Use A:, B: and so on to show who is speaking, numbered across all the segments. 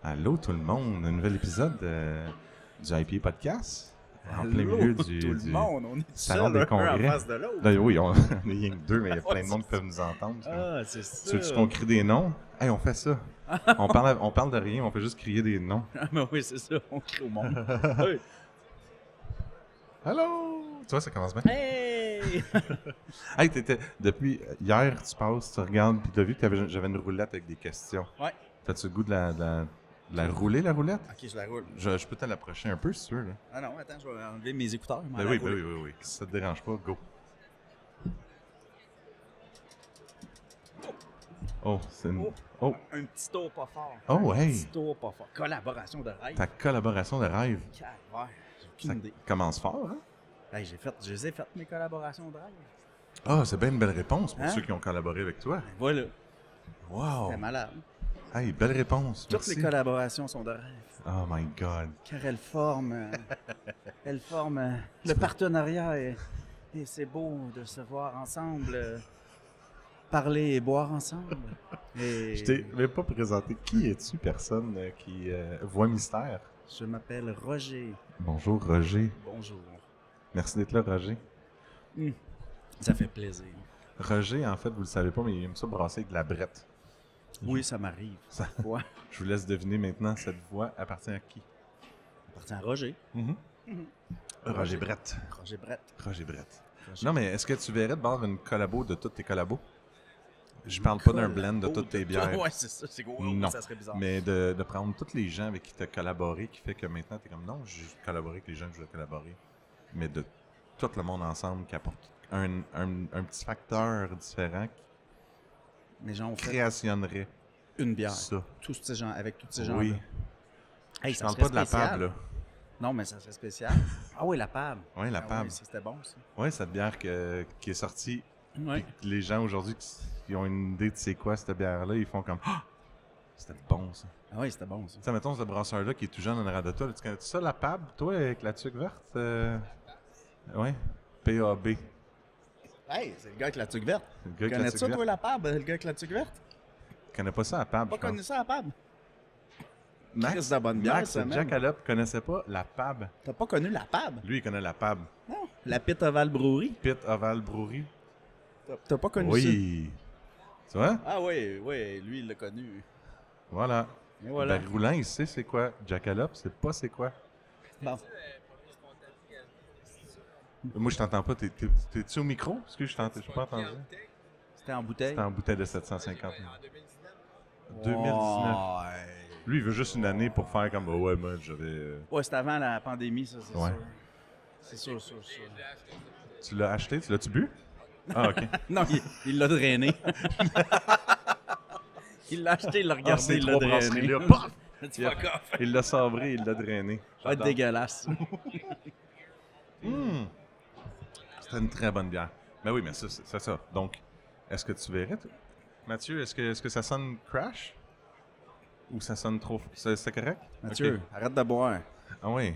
A: Allô tout le monde, un nouvel épisode du IPA Podcast. En plein milieu du
B: monde, on est
A: salon
B: seul,
A: des congrès.
B: en face de l'autre.
A: Ben oui, on est rien que deux, mais il y a plein de monde qui peuvent nous entendre.
B: Ah, c'est ça.
A: Tu veux qu'on crie des noms? Hey, on fait ça. on parle de rien, on fait juste crier des noms.
B: Ah, mais oui, c'est ça, on crie au monde. Hey!
A: Allô! Tu vois, ça commence bien.
B: Hey!
A: Hey, depuis hier, tu passes, tu regardes, puis tu as vu que j'avais une roulette avec des questions.
B: Ouais.
A: T'as-tu le goût de la rouler, la roulette?
B: Ok, je la roule.
A: Je peux te l'approcher un peu, si tu veux. Là.
B: Ah non, attends, je vais enlever mes écouteurs.
A: Ben oui. Si ça te dérange pas, go. Oh, c'est une... Oh.
B: Un petit tour pas fort.
A: Oh, hey!
B: Un petit tour pas fort. Collaboration de rêve.
A: Ta collaboration de rêve.
B: Calvaire, j'ai aucune
A: Ça
B: idée.
A: commence fort, hein?
B: Hey, je les ai faites, mes collaborations de rêve.
A: Ah, c'est bien une belle réponse pour
B: Hein?
A: ceux qui ont collaboré avec toi.
B: Voilà,
A: Wow!
B: c'était malade.
A: Hey, belle réponse.
B: Toutes
A: Merci.
B: les collaborations sont de rêve.
A: Oh my God.
B: Car elles forment, le partenariat et c'est beau de se voir ensemble, parler et boire ensemble. Et
A: Je t'ai même pas présenté. Qui es-tu, personne qui voit mystère?
B: je m'appelle Roger.
A: Bonjour, Roger.
B: Bonjour.
A: Merci d'être là, Roger.
B: Ça fait plaisir.
A: Roger, en fait, vous le savez pas, mais il aime ça brasser avec de la brette.
B: Oui, ça m'arrive.
A: Ça-
B: Ouais.
A: Je vous laisse deviner maintenant, cette voix appartient à qui?
B: Appartient à Roger.
A: Roger Brett.
B: Roger Brett.
A: Roger Brett.
B: Roger.
A: Non, mais est-ce que tu verrais de bord une collabo de toutes tes collabos? Je parle pas d'un blend de toutes tes bières.
B: Ouais, c'est ça. C'est gros.
A: Non.
B: Ça serait bizarre.
A: Mais de prendre tous les gens avec qui tu as collaboré, qui fait que maintenant tu es comme non, j'ai collaboré avec les gens que je veux collaborer. Mais de tout le monde ensemble qui apporte un petit facteur différent qui
B: Mais genre, on fait
A: créationnerait
B: une bière.
A: ça.
B: Tous ces gens, avec tous ces gens.
A: Oui.
B: Hey,
A: Je
B: ça
A: parle
B: serait
A: pas de la
B: spécial.
A: pab, là.
B: Non, mais ça serait spécial. Ah oui, la pab.
A: Oui, la
B: Ah
A: pab.
B: oui, ça, c'était bon, ça.
A: Oui, cette bière qui est sortie.
B: Oui.
A: Puis les gens aujourd'hui qui ont une idée de c'est quoi cette bière-là, ils font comme ah! C'était bon, ça.
B: Ah oui, c'était bon, ça.
A: Tu sais, mettons, ce brasseur-là qui est tout jeune en arrière de toi, là, tu connais ça, la pab, toi, avec la tuque verte? Oui. PAB.
B: Hey, c'est le gars avec la tuque verte.
A: Le gars avec la
B: Connais
A: tuque
B: ça,
A: verte.
B: toi, la pab, le gars avec la tuque verte?
A: Tu connais pas ça, la pab,
B: Pas
A: je pense.
B: connu ça, la pab?
A: Max,
B: Chris de bonne bière,
A: Max,
B: ça, man.
A: Jack Allop connaissait pas la pab.
B: T'as pas connu la pab?
A: Lui, il connaît la pab.
B: Non. La Pit Oval Brewery?
A: Pit Oval Brewery.
B: T'as pas connu ça?
A: Oui. Tu vois?
B: Ah oui, oui, lui, il l'a connu.
A: Voilà.
B: Et voilà.
A: Ben, Roulant, il sait c'est quoi. Jack Allop, c'est pas c'est quoi.
B: Bon.
A: Moi, je t'entends pas. T'es-tu au micro? Parce que je t'ai pas entendu.
B: C'était en bouteille?
A: C'était en bouteille de 750 000. 2019.
B: Ouais.
A: Lui, il veut juste une année pour faire comme, oh, ouais, moi, j'avais.
B: Ouais, c'était avant la pandémie, ça, c'est
A: Ouais.
B: sûr. C'est sûr, sûr.
A: Tu l'as acheté? Tu l'as-tu bu? Ah, ok.
B: Non, il l'a drainé. Il l'a acheté, il l'a regardé,
A: ces
B: il l'a
A: trois
B: drainé.
A: brasseries-là, paf!
B: Tu fuck off.
A: Il l'a sabré, il l'a drainé.
B: Ça va être dégueulasse.
A: C'était une très bonne bière. Ben oui, mais c'est ça. Donc, est-ce que tu verrais, toi? Mathieu, est-ce que ça sonne crash? Ou ça sonne trop... C'est correct?
B: Mathieu,
A: Ok.
B: arrête de boire.
A: Ah oui.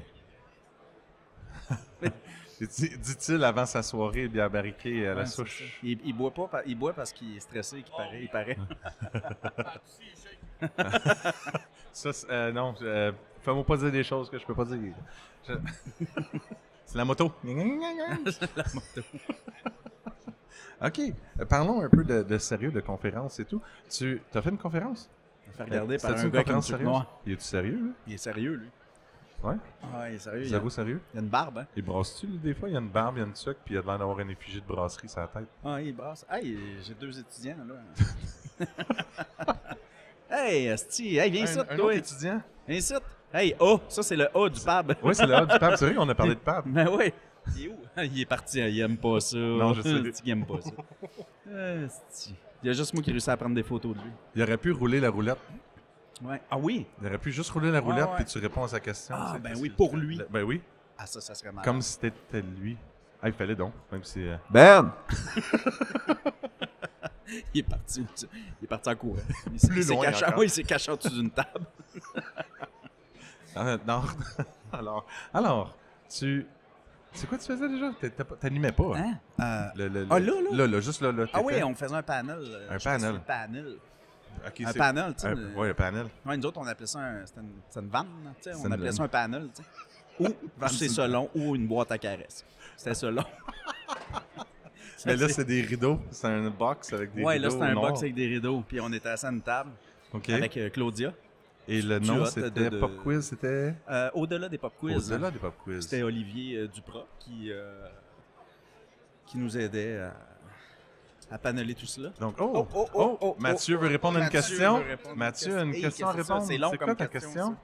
A: Dit-il avant sa soirée bière barriquée à la
B: Ouais,
A: souche.
B: c'est ça. Il boit pas, il boit parce qu'il est stressé, il paraît.
A: Ça, non, fais-moi pas dire des choses que je peux pas dire. C'est la moto.
B: C'est la moto.
A: OK. Parlons un peu de sérieux, de conférence et tout. Tu as fait une conférence?
B: Il fait regarder par
A: C'était-tu
B: un
A: une
B: gars avec une
A: conférence
B: tuque
A: sérieuse?
B: noire.
A: Il est-tu sérieux, lui?
B: Il est sérieux, lui.
A: Ouais?
B: Ah, il est sérieux.
A: Vous avouez sérieux?
B: Il a une barbe, hein?
A: Il brasse-tu, lui, des fois? Il y a une barbe, il y a une tuque, puis il a l'air d'avoir une effigie de brasserie sur la tête.
B: Ah, il brasse. Hey, j'ai 2 étudiants, là. Hey, asti, hey, viens ici,
A: un
B: toi.
A: autre étudiant?
B: Viens ici. Hey, A, ça, c'est le A du pab.
A: Oui, c'est le A du pab. C'est vrai qu'on a parlé de pab.
B: Mais oui. Il est où? Il est parti, il aime pas ça.
A: Non, je sais.
B: Asti, il aime pas ça. Asti. Il y a juste moi qui réussis à prendre des photos de lui.
A: Il aurait pu rouler la roulette.
B: Ouais. Ah oui?
A: Il aurait pu juste rouler la roulette,
B: ouais.
A: puis tu réponds à sa question.
B: Ah,
A: C'est-
B: ben
A: c'est-
B: oui, pour lui.
A: Ben oui.
B: Ah, ça serait mal.
A: Comme si c'était lui. Ah, il fallait donc. Même si.
B: Ben! Il est parti en courant. Il s'est
A: loin
B: caché,
A: encore.
B: ouais, il s'est caché en dessous d'une table.
A: Non. alors, c'est quoi tu faisais déjà? T'animais pas, hein?
B: Hein?
A: Là, juste là.
B: Ah oui,
A: t'étais-
B: on faisait un panel.
A: Un
B: je
A: panel.
B: faisais le panel.
A: Ok,
B: Un
A: c'est-
B: panel, tu sais.
A: Ouais, un panel.
B: Ouais, nous autres, on appelait ça c'était une vanne, tu sais.
A: C'est
B: On appelait ça un panel, tu sais. Ou c'est selon, ou une boîte à caresses. C'était selon.
A: Mais là, c'est des rideaux. C'est un box avec des
B: Ouais,
A: rideaux
B: là, c'était un
A: noirs.
B: box avec des rideaux. Puis on était assis à une table
A: OK.
B: avec Claudia.
A: Et le
B: du
A: nom,
B: hot
A: c'était
B: de-
A: Pop Quiz, c'était...
B: Au-delà des pop quiz.
A: Au-delà des Pop Quiz.
B: C'était Olivier Duprat qui nous aidait à paneler tout cela.
A: Donc, Mathieu
B: oh,
A: veut répondre à une
B: Mathieu
A: question.
B: veut répondre à une
A: Mathieu a
B: question.
A: une
B: Hey,
A: question à
B: qu'est-ce que c'est ça?
A: répondre.
B: C'est long
A: C'est
B: comme
A: quoi ta
B: question,
A: question?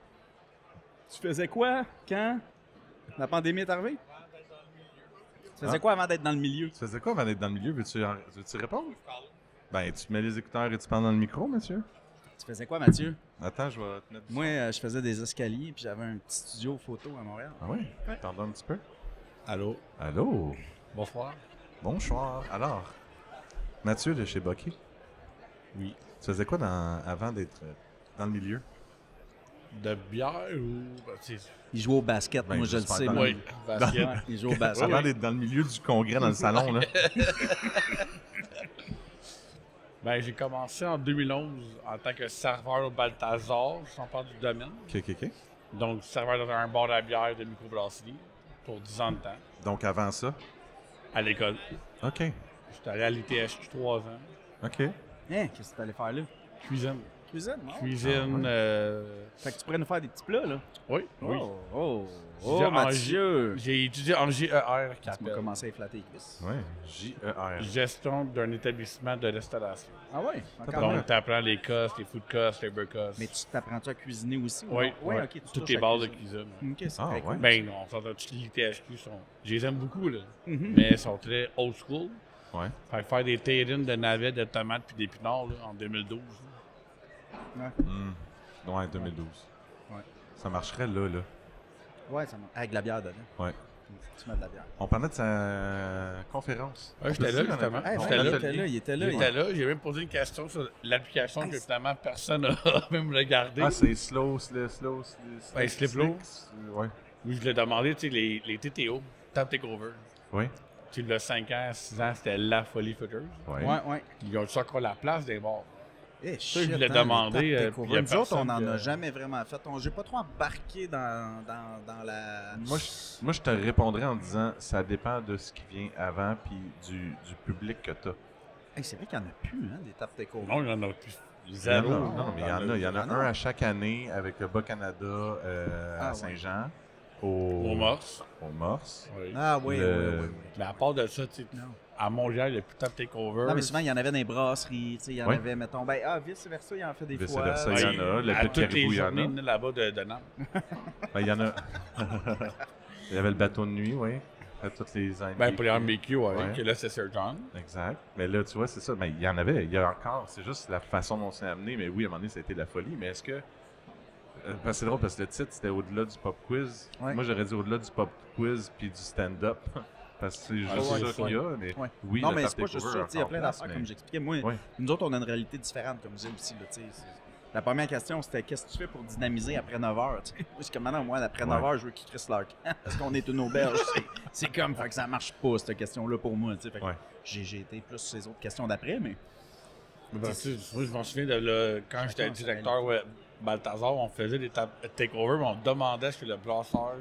B: Tu faisais quoi quand la pandémie est arrivée? Tu faisais quoi avant d'être dans le milieu?
A: Tu faisais quoi avant d'être dans le milieu? Veux-tu répondre? Ben, tu mets les écouteurs et tu parles dans le micro, Mathieu.
B: Tu faisais quoi, Mathieu?
A: Attends, je vais te mettre du
B: Moi, je faisais des escaliers puis j'avais un petit studio photo à Montréal.
A: Ah oui?
B: Ouais.
A: T'en donnes un petit peu?
C: Allô?
A: Allô?
C: Bonsoir.
A: Bonsoir. Alors, Mathieu de chez Bucky.
C: Oui.
A: Tu faisais quoi avant d'être dans le milieu?
C: De bière ou... Ben,
B: Il jouait au basket,
A: Ben,
B: moi je le
A: j'espère
B: sais.
A: pas.
B: moi.
C: oui, basket.
B: Ouais, il jouait au basket.
A: Avant d'être dans le milieu du congrès dans le salon, là.
C: Ben, j'ai commencé en 2011 en tant que serveur au Balthazar, si on parle du domaine.
A: OK.
C: Donc, serveur dans un bar à bière de microbrasserie pour 10 ans de temps,
A: Donc, avant ça?
C: à l'école.
A: OK.
C: J'étais allé à l'ITHQ 3 ans.
A: OK.
B: Hein, qu'est-ce que tu allais faire là?
C: Cuisine.
B: Cuisine, non?
C: Cuisine,
B: Fait que tu pourrais nous faire des petits plats, là.
C: oui.
B: Oh, Mathieu!
C: J'ai étudié en GER, qui
B: Tu m'as
C: appelle
B: commencé à flatter les cuisses.
A: Ouais. J-E-R.
C: gestion d'un établissement de restauration.
B: Ah ouais? Encore
A: Ouais.
C: Donc, tu apprends les costs, les food costs, les beer costs.
B: Mais tu t'apprends-tu à cuisiner aussi? ou
C: Oui,
B: non? Ouais, ok. tu
C: toutes
B: touches
C: les
B: à
C: bases de
B: cuisiner.
C: cuisine.
B: Ok, c'est
A: Ah,
B: très
A: ouais.
B: cool.
C: Ben non, on s'entend toutes les THQ sont. Je les aime beaucoup, là.
B: Mhm.
C: Mais ils sont très old school.
A: Ouais.
C: Fait que faire des terrines de navets, de tomates puis d'épinards là, en 2012.
A: Ouais, 2012.
B: Ouais.
A: Ça marcherait là.
B: Ouais, ça avec de la bière dedans.
A: Ouais.
B: Tu mets de la bière.
A: On parlait de sa conférence.
C: Ouais, j'étais là, justement.
B: Hey,
C: J'étais
B: ouais,
C: là.
B: il était là, il était là.
C: J'étais là, j'ai même posé une question sur l'application que finalement personne n'a même regardé.
A: Ah, c'est slow,
C: Ouais, Sliplo.
A: Ouais.
C: Où je l'ai demandé, tu sais, les TTO, Tap Takeover.
A: Oui.
C: Tu sais, le 5 ans, 6 ans, c'était la folie footeuse.
A: Ouais.
B: Ouais.
C: Ils ont encore la place des bars.
B: Eh,
C: je
B: shit,
C: l'ai
B: hein,
C: demandé,
B: les
C: puis
B: tape
C: il y a
B: takeovers. Nous autres, on
C: personne
B: n'en a
C: que-
B: jamais vraiment fait. J'ai pas trop embarqué dans la...
A: Moi, je te répondrais en disant ça dépend de ce qui vient avant puis du public que tu as.
B: Hey, c'est vrai qu'il y en a plus, hein, des tap takeovers.
C: Non, il y en a plus.
A: Il y en
C: Zéro.
A: a, non, mais il y en a
B: Ah, non.
A: un à chaque année avec le Bas-Canada
B: Ah,
A: à
B: ouais.
A: Saint-Jean,
C: Au Morse.
A: au Morse.
C: Oui.
B: Ah oui,
A: Le-
B: oui.
C: Mais à part de ça, tu sais,
B: Non.
C: à Montréal, il n'y a plus de Tap Takeover.
B: Non, mais souvent, il y en avait dans les brasseries, tu sais, il y en
A: Ouais.
B: avait, mettons, vice-versa, il y en fait des
A: Vice
B: fois.
A: versa,
C: Ouais,
A: il y en a. Le
C: à
A: Petit
C: toutes les
A: Caribou, il y en a.
C: journées là-bas de Nantes.
A: Ben, il y en a. Il y avait le bateau de nuit, oui. À toutes les années.
C: Ben, pour les RBQ, ouais,
A: Ouais.
C: que là, c'est Sir John.
A: Exact. Mais là, tu vois, c'est ça. Mais il y en avait. Il y a encore. C'est juste la façon dont c'est amené. Mais oui, à un moment donné, ça a été de la folie. Mais est-ce que. Parce que c'est drôle parce que le titre, c'était au-delà du pop quiz.
B: Ouais.
A: Moi, j'aurais dit au-delà du pop quiz puis du stand-up. Parce que c'est juste
C: ouais,
A: ça qu'il y a. Mais
B: Ouais.
A: oui,
B: Non,
A: le
B: mais
A: Tap
B: c'est pas juste
A: Takeover
B: ça, tu sais, il y a
A: encore
B: plein
A: place,
B: d'affaires,
A: mais-
B: comme j'expliquais. Moi,
A: Ouais.
B: nous autres, on a une réalité différente, comme vous aussi, là, tu sais. La première question, c'était qu'est-ce que tu fais pour dynamiser après 9 heures? Tu sais? Parce que maintenant, moi, après 9
A: Ouais.
B: heures, je veux qu'il Chris Lark. Parce qu'on est une auberge. C'est comme, fait que ça marche pas, cette question-là, pour moi. Tu sais. Fait que
A: Ouais.
B: j'ai été plus sur ces autres questions d'après, mais.
C: Mais ben, tu sais, moi, je m'en souviens de là, quand j'étais directeur Balthazar, on faisait des takeovers, mais on demandait à ce que le brasseur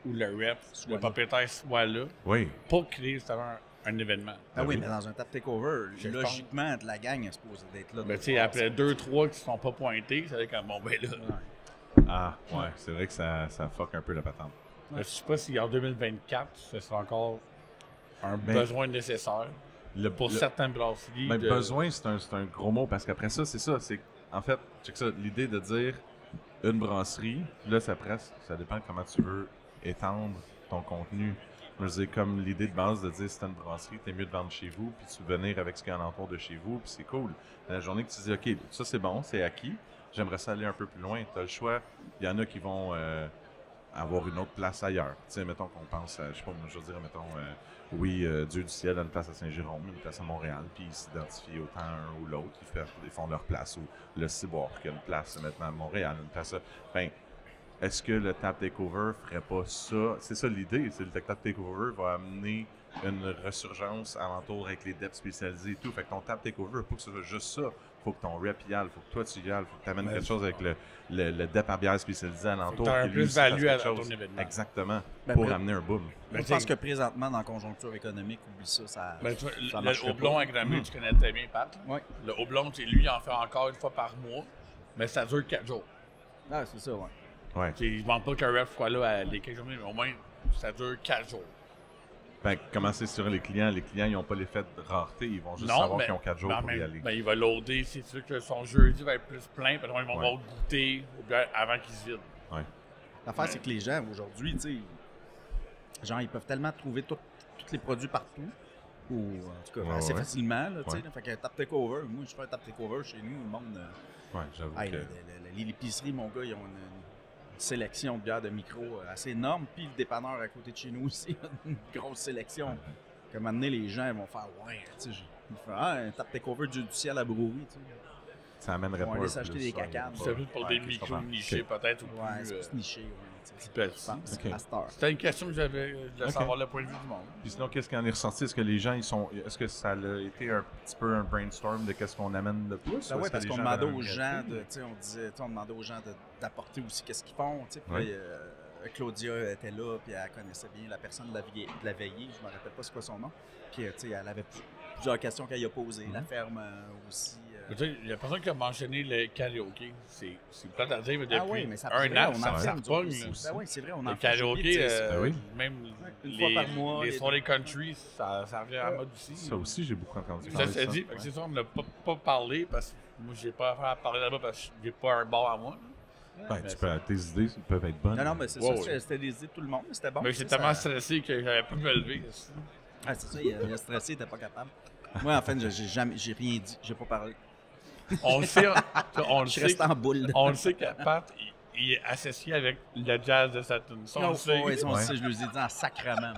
C: ou le rep,
B: Soit
C: le
B: là.
C: propriétaire soit là
A: Oui.
C: pour créer justement un événement.
B: Ah oui,
A: oui.
B: mais dans un tap takeover,
C: Je
B: logiquement, de la gang est supposée d'être là.
C: Mais tu sais, après 2-3 qui ne sont pas pointés, ça veut dire comme bon, ben là.
A: Ah, ouais. C'est vrai que ça fuck un peu la patente.
C: Je sais pas si en 2024, ce sera encore un
A: Mais-
C: besoin nécessaire pour
A: Le-
C: certaines brasseries.
A: Ben,
C: de-
A: besoin, c'est un gros mot parce qu'après ça, c'est ça. C'est en fait, check ça, l'idée de dire une brasserie, là, ça dépend comment tu veux étendre ton contenu. Je veux dire, comme l'idée de base de dire c'est une brasserie, t'es mieux de vendre chez vous, puis tu veux venir avec ce qu'il y a alentour de chez vous, puis c'est cool. La journée que tu dis, OK, ça c'est bon, c'est acquis, j'aimerais ça aller un peu plus loin, t'as le choix. Il y en a qui vont avoir une autre place ailleurs. Tu sais, mettons qu'on pense à, je sais pas, moi, je veux dire, mettons, Dieu du ciel a une place à Saint-Jérôme, une place à Montréal, puis ils s'identifient autant un ou l'autre, ils font leur place, ou le Ciboire qui a une place maintenant à Montréal, une place à... Ben, est-ce que le Tap Takeover ferait pas ça? C'est ça l'idée, c'est le Tap Takeover va amener une resurgence alentour avec les depths spécialisés et tout. Fait que ton Tap Takeover, faut que ce soit juste ça. Faut que ton rep y aille, faut que toi tu y ailles, faut que tu amènes quelque chose avec le dep à bière spécialisé alentour.
C: Faut que t'aies un
A: qui lui aussi
C: plus-value
A: fasse
C: à
A: quelque
C: ton
A: chose.
C: événement.
A: Exactement.
B: Ben,
A: Pour
B: bref.
A: amener un boom.
B: Je pense que présentement, dans la conjoncture économique, oublie ça, ça
C: Ben, tu vois,
B: ça
C: le
B: marcherait
C: houblon
B: pas.
C: avec la tu connais très bien, Pat.
B: Oui.
C: Le houblon, lui, il en fait encore une fois par mois, mais ça dure 4 jours.
B: Ah, c'est ça, ouais.
A: Ouais.
C: Je ne demande pas qu'un rep soit là à les quelques journées, mais au moins, ça dure 4 jours.
A: Fait que comment c'est sur les clients? Les clients, ils n'ont pas l'effet de rareté. Ils vont juste
C: Non,
A: savoir
C: mais,
A: qu'ils ont 4 jours
C: mais en
A: pour y
C: même-
A: aller.
C: ben, il va loader, c'est sûr que son jeudi va être plus plein, parce qu'ils vont
A: Ouais.
C: avoir goûté au bière avant qu'il se vide.
A: Ouais.
B: L'affaire, c'est que les gens, aujourd'hui, tu sais, genre, ils peuvent tellement trouver tous les produits partout, ou en tout cas
A: Ouais,
B: assez
A: ouais.
B: facilement, là, tu sais.
A: Ouais.
B: là. Fait que tap takeover, moi, je fais un tap takeover chez nous, le monde.
A: Ouais, j'avoue
B: Hey,
A: que...
B: l'épicerie, mon gars, ils ont une sélection de bières de micro assez énorme, puis le dépanneur à côté de chez nous aussi a une grosse sélection. Comme amener les gens, ils vont faire, ouais, tu sais, ils font, un tap takeover du ciel à brouille, tu sais.
A: Ça amènerait
B: Ils vont
A: pas
B: aller
A: un
B: s'acheter
A: plus,
B: des
A: ouais,
B: cacanes.
A: pas-
C: C'est plus pour
A: ouais,
C: des
A: ok, je
C: micros
A: comprends.
C: nichés,
A: Ok.
C: peut-être, ou
B: Ouais,
C: plus.
B: c'est plus niché, ouais, tu sais.
C: plus petit.
B: Je pense,
A: Ok.
B: à cette heure.
C: C'était une question que j'avais de
A: Ok.
C: savoir le point de vue du monde.
A: Puis sinon, qu'est-ce qui en est ressorti? Est-ce que les gens, est-ce que ça a été un petit peu un brainstorm de qu'est-ce qu'on amène de plus?
B: Ben
A: ou
B: ouais,
A: est-ce
B: parce
A: que
B: qu'on
A: les
B: demandait
A: avaient
B: aux
A: une
B: gens
A: réalité?
B: de, tu sais, on disait, tu sais, on demandait aux gens d'apporter aussi qu'est-ce qu'ils font, tu sais. Puis
A: Ouais.
B: Claudia était là, puis elle connaissait bien la personne de la veillée, je me rappelle pas c'est quoi son nom. Puis, tu sais, elle avait plusieurs questions qu'elle y a posées. La ferme aussi.
C: Tu sais, il y a personne qui a mentionné le karaoké. C'est plate à dire, mais depuis
B: Ah oui, mais ça
C: un
B: vrai,
C: an,
B: on
C: ça
B: en fait, nous autres
C: repogne.
B: aussi. Ben oui, c'est vrai, on
C: Le
B: en fait. j'ai oublié de
C: karaoké,
B: dire ça.
A: Ben oui.
C: même
B: Une fois par mois,
C: les
B: les
C: soirées country, ça revient en mode aussi.
A: Ça aussi, j'ai beaucoup entendu
C: Ça
A: parler
C: s'est
A: de
C: dit,
A: ça.
C: fait que c'est ça, on n'a pas parlé parce que moi, j'ai pas affaire à parler là-bas parce que j'ai pas un bar à moi.
A: Ben, tes idées peuvent être bonnes.
B: Non, mais c'est
C: Wow,
B: ça,
C: ouais.
B: c'était des idées de tout le monde, mais c'était bon.
C: Mais
B: tu sais,
C: j'étais tellement
B: ça-
C: stressé que j'avais pas pu me lever.
B: Ah, c'est ça, il a stressé, il était pas capable. Moi, en fait, j'ai rien dit, j'ai pas parlé.
C: On le sait, on le
B: Je suis
C: sait,
B: resté en boule.
C: on le sait que Pat, il est associé avec le jazz de Saturn. Ça, on le sait.
B: Ouais, ça, on le
A: Ouais.
B: sait, je les ai dit en sacrement.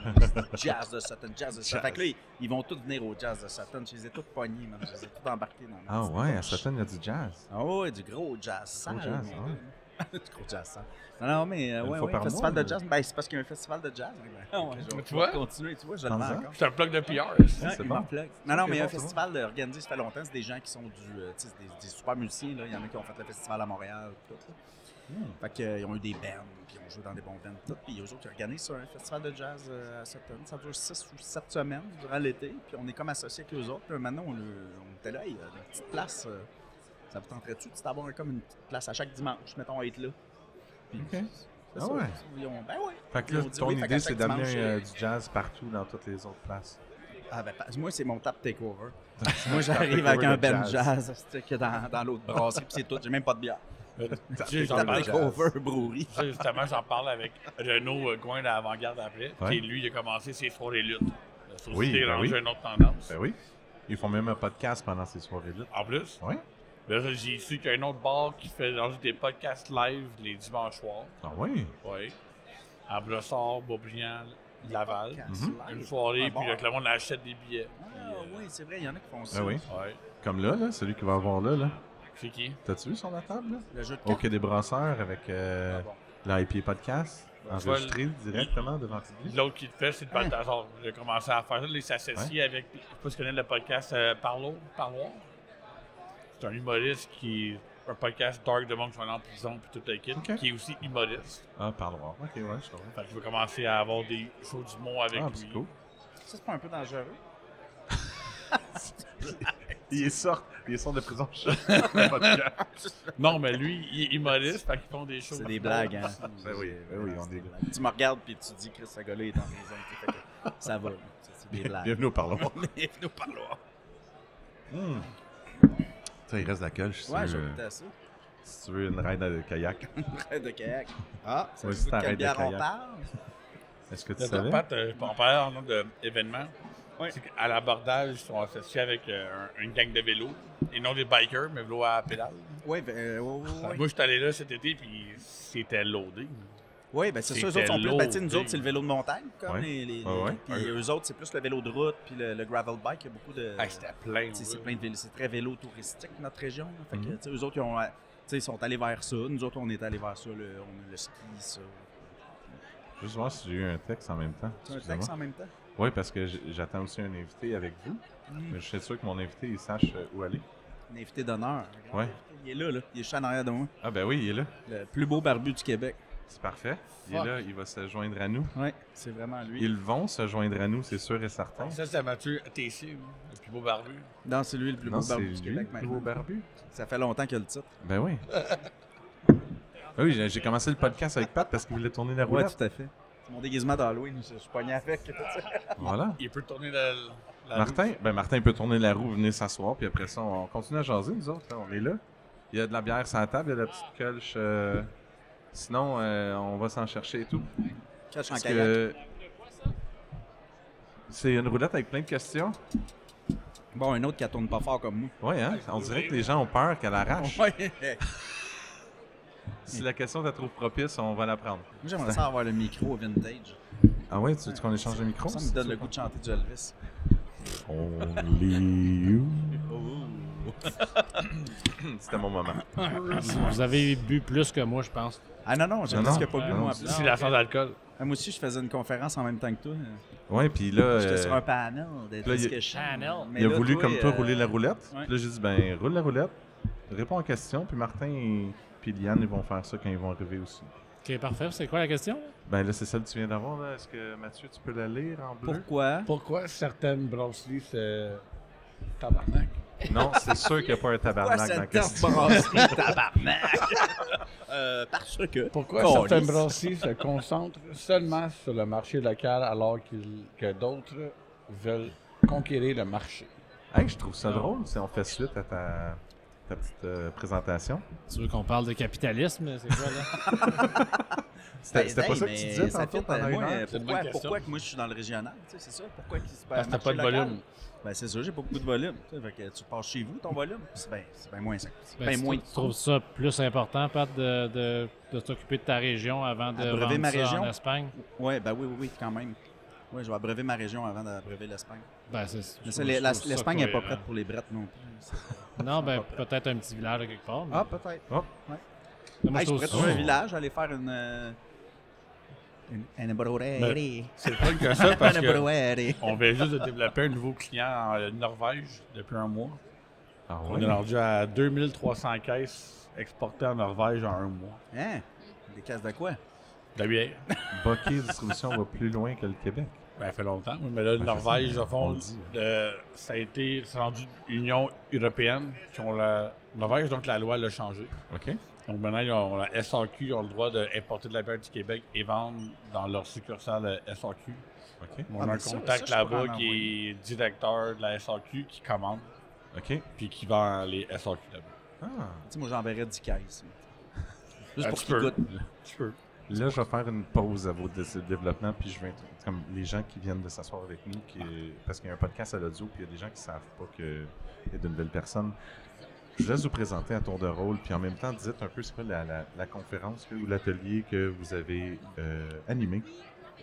B: Jazz de Satan, jazz de Satan. Fait que là, ils vont tous venir au jazz de Satan. Je les ai tous pognés, man. Je les ai tous embarqués dans
A: Ah
B: le
A: ouais, à Sutton, il y a du jazz.
B: Ah ouais, du gros jazz sale.
A: jazz,
B: mon
A: ouais.
B: gars. Du gros jazz sale. Non, mais
A: Une
B: ouais,
A: fois
B: ouais,
A: par
B: festival
A: mois,
B: de jazz. Ben, c'est parce qu'il y a un festival de jazz. Ben, ouais, je vais
C: Tu vois?
B: continuer, tu vois, je le
A: Parle-en.
B: mets encore.
C: C'est un plug de PR.
B: Ouais,
A: c'est
B: il
A: bon.
B: m'en plug. Non,
A: Ok,
B: mais
A: bon,
B: un
A: c'est
B: festival organisé, ça fait longtemps. C'est des gens qui sont tu sais, des super musiciens. Là. Il y en a qui ont fait le festival à Montréal. Tout, là. Fait qu'ils ont eu des bands, puis ils ont joué dans des bons bands. Tout. Puis eux autres, ils organisent un festival de jazz à Sutton. Ça dure 6 ou 7 semaines durant l'été. Puis on est comme associés avec eux autres. Puis maintenant, on était là, il y a une petite place. Ça vous tenterait-tu d'avoir comme une petite place à chaque dimanche, mettons, à être là? Puis,
A: Ok.
B: c'est
A: Ah
B: ça.
A: ouais.
B: Ben ouais.
A: Fait que
B: Ils
A: là,
B: ont dit
A: ton
B: oui, fait
A: idée,
B: qu'à
A: c'est
B: chaque
A: d'amener
B: dimanche,
A: du jazz partout dans toutes les autres places.
B: Ah ben, moi, c'est mon tap takeover. Moi, j'arrive avec un
A: takeover de
B: band jazz, c'est que dans l'autre brasserie, puis c'est tout. J'ai même pas de bière.
C: Tu sais, j'en
B: Tap
C: parle-
B: takeover, brewery.
C: ça, justement, j'en parle avec Renaud Gouin de l'Avant-Garde après.
A: Ouais.
C: Qui, lui, il a commencé ses soirées luttes. Ça
A: Oui,
C: aussi,
A: ben
C: déranger
A: oui.
C: une autre tendance.
A: Ben oui. Ils font même un podcast pendant ces soirées-là.
C: En plus,
A: Oui?
C: là, j'ai su qu'il y a un autre bar qui fait des podcasts live les dimanches soirs.
A: Ah oui?
C: Oui. À Brossard, Beaubriand, Laval.
B: Podcasts live.
C: Une soirée,
B: Un bar.
C: puis là, que le monde achète des billets.
B: Ah oui, c'est vrai, il y en a qui font ça.
A: Ah oui.
C: Ouais.
A: Comme là, celui qui va avoir là.
C: C'est qui?
A: T'as-tu vu sur la table, là?
B: Le jeu de
A: Au
B: cartes.
A: Quai des Brasseurs avec
B: Ah bon.
A: l'IP Podcast, enregistré directement devant le public.
C: L'autre qui le fait, c'est le Balthazar. J'ai commencé à faire ça. Il s'associe avec. Je sais pas si tu connais le podcast Parloir. C'est un humoriste qui est un podcast dark de monde qui sont en prison puis toute l'équipe,
A: Ok.
C: qui est aussi humoriste.
A: Ah, parloir. Ok, ouais, je comprends.
C: Fait que je vais commencer à avoir des shows du mot avec
A: Ah,
C: lui.
A: c'est cool.
B: Ça, c'est pas un peu dangereux?
A: Il est sort de prison. Le podcast.
C: Non, mais lui, il est humoriste, fait qu'ils font des shows.
B: C'est des blagues, hein?
A: Ben oui, on est là.
B: Tu me regardes puis tu dis que ce gars-là est en prison. Fait que ça va. C'est des blagues.
A: Bienvenue au parloir.
B: Bienvenue au parloir.
A: Ça, il reste la colle, je suis
B: Ouais,
A: sûr.
B: j'ai goûté à ça.
A: Si tu veux une ride de kayak.
B: Ride de kayak. Ah, ça
A: Ouais,
B: veut
A: c'est
B: dire
A: ta
B: quelle
A: ride de
B: bière on
A: kayak.
B: parle?
A: Est-ce que tu
C: Là,
A: savais?
C: Pat, on parlait en nom d'événements.
B: Ouais.
C: C'est qu'à l'abordage, ils sont associés avec une gang de vélos. Et non des bikers, mais vélos à pédale.
B: Oui, ouais.
C: Moi, je suis allé là cet été, puis c'était loadé.
B: Oui, ben c'est ça, eux
C: C'était
B: autres sont plus.
C: lourd,
B: Ben, tu sais, nous
C: t'sais.
B: autres, c'est le vélo de montagne, comme
A: Ouais.
B: les
A: Ouais.
B: puis eux autres, c'est plus le vélo de route, puis le gravel bike. Il y a beaucoup de.
C: Hey, c'était plein.
B: Tu sais, c'est
C: ouais.
B: plein de vélos. C'est très vélo touristique, notre région. Là. Fait que,
A: Mhm.
B: tu sais, eux autres, ils sont allés vers ça. Nous autres, on est allés vers ça. On a le ski, ça.
A: Juste voir si j'ai eu un texte en même temps.
B: Tu as un
A: Excusez-moi.
B: texte en même temps?
A: Oui, parce que j'attends aussi un invité avec vous. Mais je suis sûr que mon invité, il sache où aller.
B: Un invité d'honneur.
A: Ouais.
B: Il est là. Il est juste en arrière de moi.
A: Ah ben oui, il est là.
B: Le plus beau barbu du Québec.
A: C'est parfait. Il est
C: Fuck.
A: là, il va se joindre à nous.
B: Oui, c'est vraiment lui.
A: Ils vont se joindre à nous, c'est sûr et certain.
C: Ça, c'est Mathieu Tessier, le plus beau barbu.
B: Non, c'est lui le plus
A: Non,
B: beau
A: c'est
B: barbu
A: lui,
B: du Québec
A: le plus beau
B: maintenant.
A: barbu.
B: Ça fait longtemps qu'il a le titre.
A: Ben oui. Ah oui, j'ai commencé le podcast avec Pat parce qu'il voulait tourner la
B: Oui,
A: roulette.
B: tout à fait. C'est mon déguisement d'Halloween. Je suis pogné avec.
A: Voilà.
C: Il peut tourner la
A: Martin peut tourner la roue, venir s'asseoir, puis après ça, on continue à jaser, nous autres. Là, on est là. Il y a de la bière sur la table, il y a de la petite colche. Sinon, on va s'en chercher et tout.
B: Catch en
A: Parce
B: kayak.
A: que c'est une roulette avec plein de questions.
B: Bon, un autre qui ne tourne pas fort comme nous.
A: Oui, hein? On dirait que les gens ont peur qu'elle arrache.
B: Ouais.
A: Si la question te trouve propice, on va la prendre.
B: Moi, j'aimerais ça avoir le micro vintage.
A: Ah ouais, tu veux qu'on échange de micro?
B: Ça me donne le goût de chanter du Elvis.
A: Only you. C'était mon moment.
D: Vous avez bu plus que moi, je pense.
B: Ah non, j'ai
A: Non,
B: presque
A: non.
B: pas bu,
A: Non,
B: moi.
C: C'est la sans d'alcool.
B: Moi aussi, je faisais une conférence en même temps que toi.
A: Ouais, puis là,
B: J'étais sur un panel de
A: là,
B: discussion. Mais
A: il a
B: là,
A: voulu,
B: toi,
A: comme toi, rouler la roulette.
B: ouais.
A: Puis là, j'ai dit, ben, roule la roulette, réponds aux questions, puis Martin et puis Liane, ils vont faire ça quand ils vont arriver aussi.
D: OK, parfait. C'est quoi la question?
A: Ben là, c'est celle que tu viens d'avoir, là. Est-ce que, Mathieu, tu peux la lire en bleu?
B: Pourquoi?
C: Pourquoi certaines brasseries, c'est tabarnak?
A: Non, c'est sûr qu'il n'y a pas un
B: Pourquoi
A: tabarnak dans la
B: cette
A: question.
B: brasserie tabarnak? Parce que...
C: Pourquoi
B: Câlisse.
C: certaines brasseries se concentrent seulement sur le marché local alors que d'autres veulent conquérir le marché?
A: Hey, je trouve ça drôle si on fait suite à ta petite présentation.
D: Tu veux qu'on parle de capitalisme? C'est quoi, là?
A: C'était pas
B: Ben,
A: ça que tu disais
B: ça
A: tantôt
B: fit,
A: pendant une
B: moi,
A: heure?
C: C'est une bonne
B: pourquoi,
C: question.
B: pourquoi que moi je suis dans le régional? Tu sais, c'est ça? Pourquoi qu'il se
C: Parce que t'as pas de volume.
B: Ben c'est ça, j'ai pas beaucoup de volume. Tu sais, fait que tu passes chez vous, ton volume, c'est bien moins simple. C'est
D: Ben,
B: bien
D: tu,
B: moins.
D: tu trouves ça plus important, Pat, de t'occuper de ta région avant de
B: Abreuver
D: vendre
B: ma
D: ça
B: région?
D: en Espagne?
B: Ouais, ben oui, quand même. Oui, je vais abreuver ma région avant d'abreuver l'Espagne.
D: Ben, c'est,
B: Mais
D: je
B: ça,
D: trouve- je trouve ça
B: l'Espagne n'est pas
D: cohérent.
B: prête pour les brettes non plus.
D: Non, ben, peut-être un petit village à quelque part. mais-
B: Ah, peut-être.
A: Oh,
D: Moi,
B: Hey,
D: je
B: je
D: trouve
B: pourrais
D: ça-
B: trouver un village, aller faire une broderie.
C: C'est le fun que ça parce
B: Une
C: que
B: broderie.
C: on vient juste de développer un nouveau client en Norvège depuis un mois.
A: ah
C: On
A: ouais?
C: est rendu à 2300 caisses exportées en Norvège en un mois.
B: Hein? Des caisses de quoi?
C: De la bière.
A: Bucky Distribution va plus loin que le Québec.
C: Ben, ça fait longtemps. Mais là, le
A: Ben,
C: Norvège,
A: c'est ça,
C: au fond,
A: on le dit.
C: ça a été c'est rendu Union européenne qui ont la Norvège, donc la loi l'a changé.
A: OK?
C: Donc maintenant, ils ont la SAQ, ils ont le droit d'importer de la bière du Québec et vendre dans leur succursale SAQ.
A: OK?
C: On
B: Ah,
C: a un
B: mais ça,
C: contact
B: ça, je pourrais
C: là-bas
B: en
C: qui est directeur de la SAQ qui commande
A: OK?
C: puis qui vend les SAQ là-bas.
A: Ah.
B: Tu sais, moi, j'enverrais 10 caisses. Juste pour
C: Tu
B: qu'ils
C: peux.
B: goûtent.
C: Tu peux.
A: Là, je vais faire une pause à vos développements, puis je vais comme les gens qui viennent de s'asseoir avec nous, parce qu'il y a un podcast à l'audio, puis il y a des gens qui ne savent pas qu'il y a de nouvelles personnes. Je vous laisse vous présenter à tour de rôle, puis en même temps, dites un peu c'est quoi la conférence ou l'atelier que vous avez animé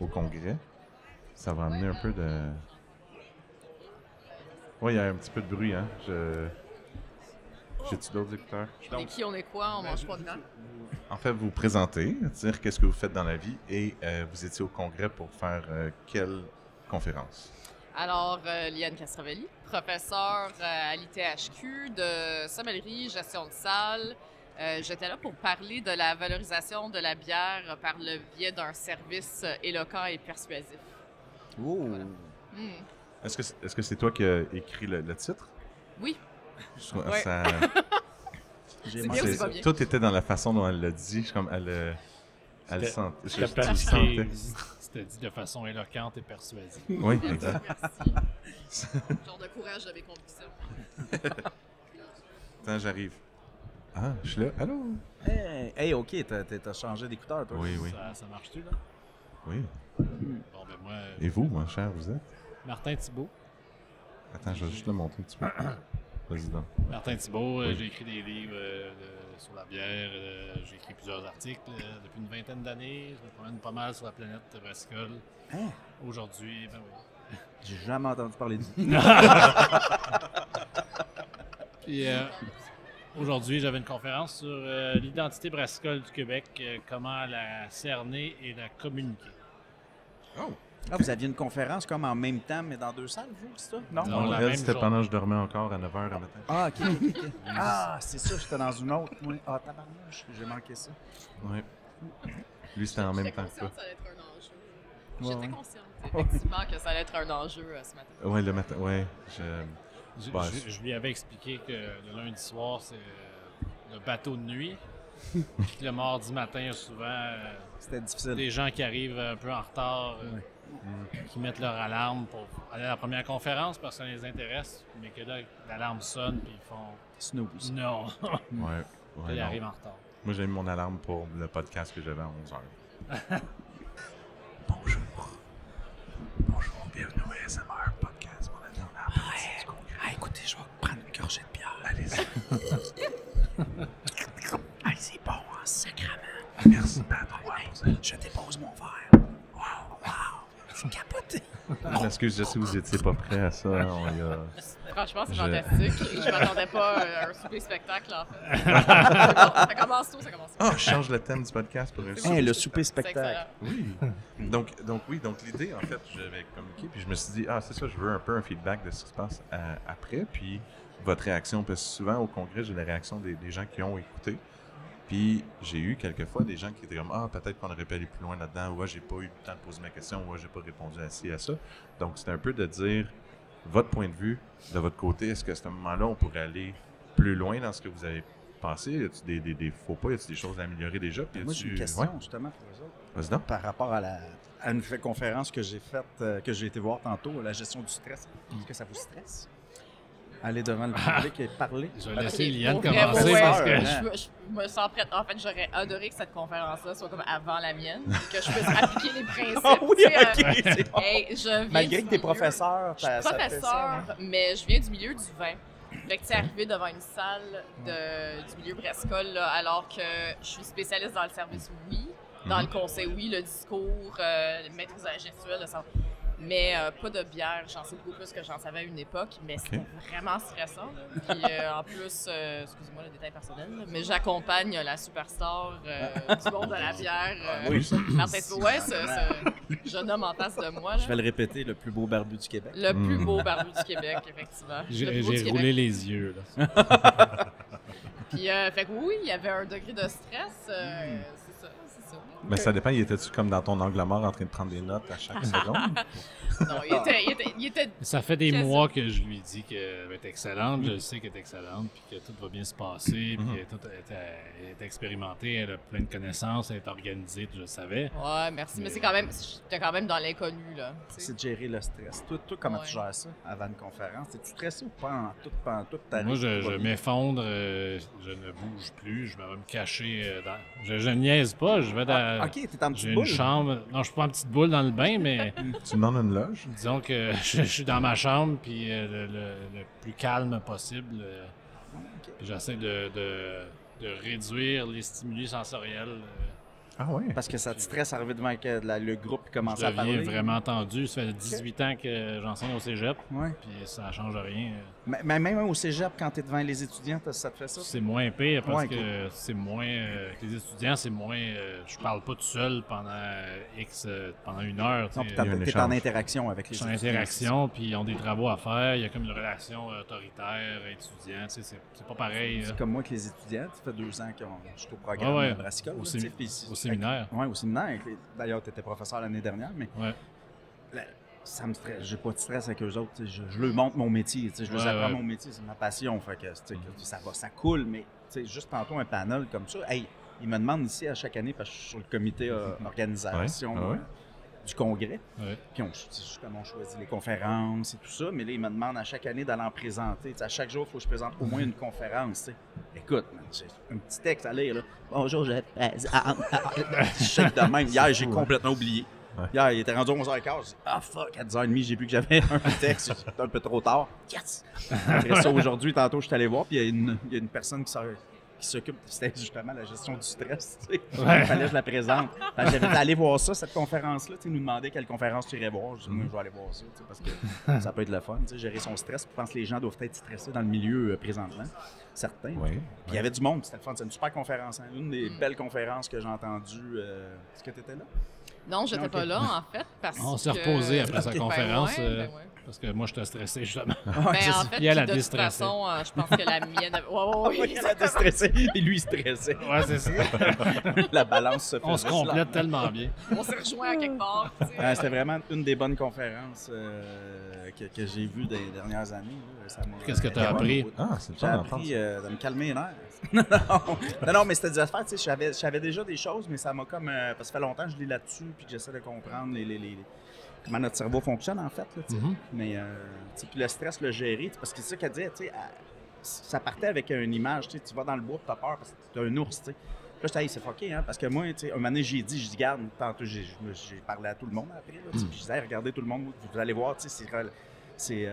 A: au congrès. Ça va amener un peu de... Oui, il y a un petit peu de bruit, hein. J'ai-tu d'autres écouteurs?
E: On est qui, on est quoi, on mange pas dedans.
A: En fait, vous présentez, dire qu'est-ce que vous faites dans la vie et vous étiez au congrès pour faire quelle conférence?
E: Alors, Liane Castrovelli, professeure à l'ITHQ de sommellerie, gestion de salle. J'étais là pour parler de la valorisation de la bière par le biais d'un service éloquent et persuasif.
B: Oh!
E: Hmm.
A: Est-ce que c'est toi qui as écrit le titre?
E: Oui,
A: Je trouve-
E: Ouais.
A: ça-
B: J'ai
E: C'est
B: manqué
E: bien ou
A: c'est-
E: c'est pas bien?
A: Tout était dans la façon dont elle l'a dit. Je suis comme elle le
C: C'était-
A: sentait.
C: c'était
A: Je le
C: pratiqué.
A: sentais.
D: C'était dit de façon éloquente et persuasive.
A: Oui,
E: merci,
A: exact.
E: merci. Genre de courage de mes convictions.
A: Attends, j'arrive. Ah, je suis là. Allô?
B: Hey, OK, t'as changé d'écouteur, toi.
A: Oui, oui.
D: Ça marche-tu, là?
A: Oui.
D: Bon, ben moi,
A: Et vous, mon cher, vous êtes?
D: Martin Thibault.
A: Attends, je vais juste le monter un petit peu. Vas-y donc.
D: Martin Thibault,
A: Oui.
D: j'ai écrit des livres sur la bière. J'ai écrit plusieurs articles depuis une vingtaine d'années. Je me promène pas mal sur la planète brassicole.
B: Hein?
D: Aujourd'hui, ben oui.
B: J'ai jamais entendu parler de
D: Puis aujourd'hui, j'avais une conférence sur l'identité brassicole du Québec, comment la cerner et la communiquer.
A: Oh!
B: Ah, vous aviez une conférence comme en même temps, mais dans 2 salles, vous, c'est ça? Non?
D: Non, la
A: Elle,
D: même
A: c'était
D: journée.
A: pendant que je dormais encore à 9h à matin.
B: Ah, ok. Ah, c'est ça, j'étais dans une autre. Oui. Ah, tabarnouche, j'ai manqué ça.
A: Ouais. Lui, c'était en même
E: J'étais
A: temps que toi.
E: consciente que ça allait être un enjeu.
B: Ouais,
E: J'étais
B: ouais.
E: consciente, effectivement, que ça allait être un enjeu ce matin.
A: Ouais, le matin, ouais.
D: Je lui avais expliqué que le lundi soir, c'est le bateau de nuit. Puis que le mardi matin, il y a souvent
B: C'était difficile.
D: des gens qui arrivent un peu en retard, qui mettent leur alarme pour aller à la première conférence parce que ça les intéresse, mais que là, l'alarme sonne puis ils font
B: Snooze.
D: non,
A: Ouais.
D: puis
A: Ouais,
D: ils
A: non.
D: arrivent en retard.
A: Moi, j'ai mis mon alarme pour le podcast que j'avais à 11h. Bonjour. Bonjour, bienvenue au ASMR podcast. On attend la partie du congrès.
B: Ah, écoutez, je vais prendre une gorgée de bière.
A: Allez-y.
B: Ah, c'est bon, en sacrament.
A: Merci, Pat.
B: Je dépose mon verre. Wow. C'est capoté.
A: Je m'excuse, je sais que vous étiez pas prêts à ça.
E: Franchement, c'est
A: Je-
E: fantastique. Je m'attendais pas à un souper-spectacle, en fait. Ça commence tôt, ça commence tôt.
A: Ah, je change le thème du podcast pour un
B: Hey, le souper
E: C'est
B: spectacle.
E: excellent.
A: Oui. Donc l'idée, en fait, j'avais communiqué, puis je me suis dit, c'est ça, je veux un peu un feedback de ce qui se passe après, puis votre réaction, parce que souvent au congrès, j'ai la réaction des gens qui ont écouté, puis j'ai eu quelquefois des gens qui étaient comme, peut-être qu'on aurait pu aller plus loin là-dedans, ou j'ai pas eu le temps de poser ma question, ou j'ai pas répondu assez à ça. Donc c'est un peu de dire, votre point de vue, de votre côté, est-ce qu'à ce moment-là, on pourrait aller plus loin dans ce que vous avez pensé? Y a-t-il des faux pas? Y a-t-il des choses à améliorer déjà? Puis
B: Moi, j'ai une question, justement, pour eux autres.
A: Vas-y donc.
B: Par rapport à une conférence que j'ai faite, que j'ai été voir tantôt, la gestion du stress. Est-ce que ça vous stresse? Aller devant le public et parler?
D: Je vais laisser
E: Ok,
D: Liane
E: pour vrai,
D: commencer
E: ouais,
D: parce que
E: je me sens prête. En fait, j'aurais adoré que cette conférence-là soit comme avant la mienne, que je puisse appliquer les principes.
B: Ah oui,
E: tu sais,
B: ok, c'est bon.
E: hey, je viens
B: Malgré
E: du
B: que t'es
E: milieu-
B: professeur,
E: Je suis
B: ça te fait ça,
E: professeur,
B: hein?
E: mais je viens du milieu du vin. Fait que, tu sais, arriver devant une salle du milieu brassicole, là, alors que je suis spécialiste dans le service, oui. Dans le conseil, oui. Le discours, le maîtrise gestuelle, le sens. Mais pas de bière. J'en sais beaucoup plus que j'en savais à une époque, mais c'était vraiment stressant. Là. Puis en plus, excusez-moi le détail personnel, là, mais j'accompagne la superstar du monde de la bière. Martin Thibault. Ouais, ce jeune homme en face de moi. Là.
B: Je vais le répéter, le plus beau barbu du Québec.
E: Le plus beau barbu du Québec, effectivement. Le plus
D: j'ai
E: beau du
D: roulé
E: Québec.
D: les yeux. Là.
E: Puis, fait que oui, il y avait un degré de stress. C'est ça, c'est ça.
A: Mais ça dépend, il était-tu comme dans ton angle mort en train de prendre des notes à chaque seconde?
E: Non, il était
D: Ça fait des
E: Qu'est-ce
D: mois que je lui dis qu'elle est excellente, je sais qu'elle est excellente, puis que tout va bien se passer, puis que tout elle est expérimentée, elle a plein de connaissances, elle est organisée, je le savais.
E: Ouais, merci. Mais c'est quand même, j'étais quand même dans l'inconnu, là. tu sais.
B: C'est de gérer le stress. Toi comment
E: Ouais.
B: tu gères ça avant une conférence? Es-tu stressé ou pas en tout?
D: Moi, je m'effondre, je ne bouge plus, je vais me cacher dans... Je niaise pas, je vais dans...
B: OK, t'es en
D: J'ai
B: petite
D: une
B: boule.
D: chambre... Non, je suis pas en petite boule dans le bain, mais
A: Tu demandes une loge?
D: disons que je suis dans ma chambre, puis le plus calme possible. Puis j'essaie de réduire les stimuli sensoriels.
A: Ah ouais?
B: Parce que ça te stresse arriver devant le groupe et
D: Je
B: commencer à
D: deviens
B: parler.
D: vraiment tendu. Ça fait 18 ans que j'enseigne au cégep,
B: Ouais.
D: puis ça change rien.
B: Mais même au cégep, quand t'es devant les étudiants, ça te fait ça?
D: C'est moins pire parce
B: Ouais,
D: que c'est moins... que les étudiants, c'est moins... je parle pas tout seul pendant pendant une heure. tu
B: Non,
D: sais.
B: puis
A: il y a un
B: t'es en
A: échange.
B: interaction avec les
D: Je suis en
B: étudiants.
D: interaction, puis ils ont des travaux à faire. Il y a comme une relation autoritaire, étudiant. Tu sais, c'est pas pareil.
B: C'est comme moi avec les étudiants. Ça fait 2 ans que je suis au programme
D: Ouais, ouais.
B: brassicole.
D: Au
B: là, tu sais, puis
D: au séminaire.
B: Oui, au séminaire. D'ailleurs, tu étais professeur l'année dernière, mais
D: Ouais.
B: ça me stresse. J'ai pas de stress avec eux autres. Tu sais, je leur montre mon métier. Tu sais, je leur
D: Ouais,
B: apprends
D: ouais.
B: mon métier. C'est ma passion. Fait que, tu sais, que ça coule. Mais tu sais, juste tantôt, un panel comme ça. Hey, ils me demandent ici à chaque année, parce que je suis sur le comité organisation
A: Ouais. Ah ouais.
B: du congrès.
D: Ouais.
B: Puis justement, on choisit les conférences et tout ça, mais là, ils me demandent à chaque année d'aller en présenter. Tu sais, à chaque jour, il faut que je présente au moins une conférence. Tu sais. Écoute, man, j'ai un petit texte à lire. Là. Bonjour, je shake de même. Hier, j'ai complètement oublié.
A: Ouais.
B: Hier, il était rendu à 11h15. J'ai dit, fuck, à 10h30, j'ai vu que j'avais un texte. C'était un peu trop tard. Yes! Après ça, aujourd'hui, tantôt, je suis allé voir, puis il y a une personne qui qui s'occupe, c'était justement la gestion du stress. Tu sais.
D: Ouais.
B: Il fallait que je la présente. J'avais allé voir ça, cette conférence-là. Tu sais, nous demander quelle conférence tu irais voir. Je dis, moi, je vais aller voir ça, tu sais, parce que ça peut être le fun. Tu sais, gérer son stress. Je pense que les gens doivent être stressés dans le milieu présentement. Certains.
A: Oui.
B: Puis il y avait du monde, c'était le fun. C'est une super conférence. Hein. Une des belles conférences que j'ai entendues. Est-ce que tu étais là?
E: Non, j'étais
B: Ok.
E: pas là, en fait, parce que...
D: On s'est reposé après sa
B: Ok.
D: conférence.
E: Ben ouais.
D: Parce que moi, j'étais stressé, justement.
E: Ben, en fait,
D: Puis elle a
E: puis de toute
D: déstressé.
E: façon, je pense que la mienne...
B: Oui, elle a déstressé. Et lui, il stressait.
D: Ouais, c'est ça.
B: La balance se fait.
D: On se complète tellement bien.
E: On s'est rejoints à quelque part. tu sais.
B: C'était vraiment une des bonnes conférences que j'ai vues des dernières années. Là. Ça m'a-
D: Qu'est-ce que t'as appris?
A: Ah, c'est le
B: J'ai
A: fun d'entendre
B: appris
A: ça.
B: de me calmer les nerfs. non, mais c'était des affaires, tu sais, je savais déjà des choses, mais ça m'a comme... parce que ça fait longtemps que je lis là-dessus, puis que j'essaie de comprendre comment notre cerveau fonctionne, en fait. Là, tu sais.
D: Mhm.
B: Mais, tu sais, puis le stress, le gérer, parce que c'est ça qu'elle disait, tu sais, ça partait avec une image, tu sais, tu vas dans le bois, tu as peur parce que tu as un ours, tu sais. Là, j'étais, hey, c'est fucké, hein, parce que moi, tu sais, un moment donné, j'ai dit, garde, tantôt, j'ai parlé à tout le monde après, là, tu sais, puis je disais, hey, regardez tout le monde, vous allez voir, tu sais, c'est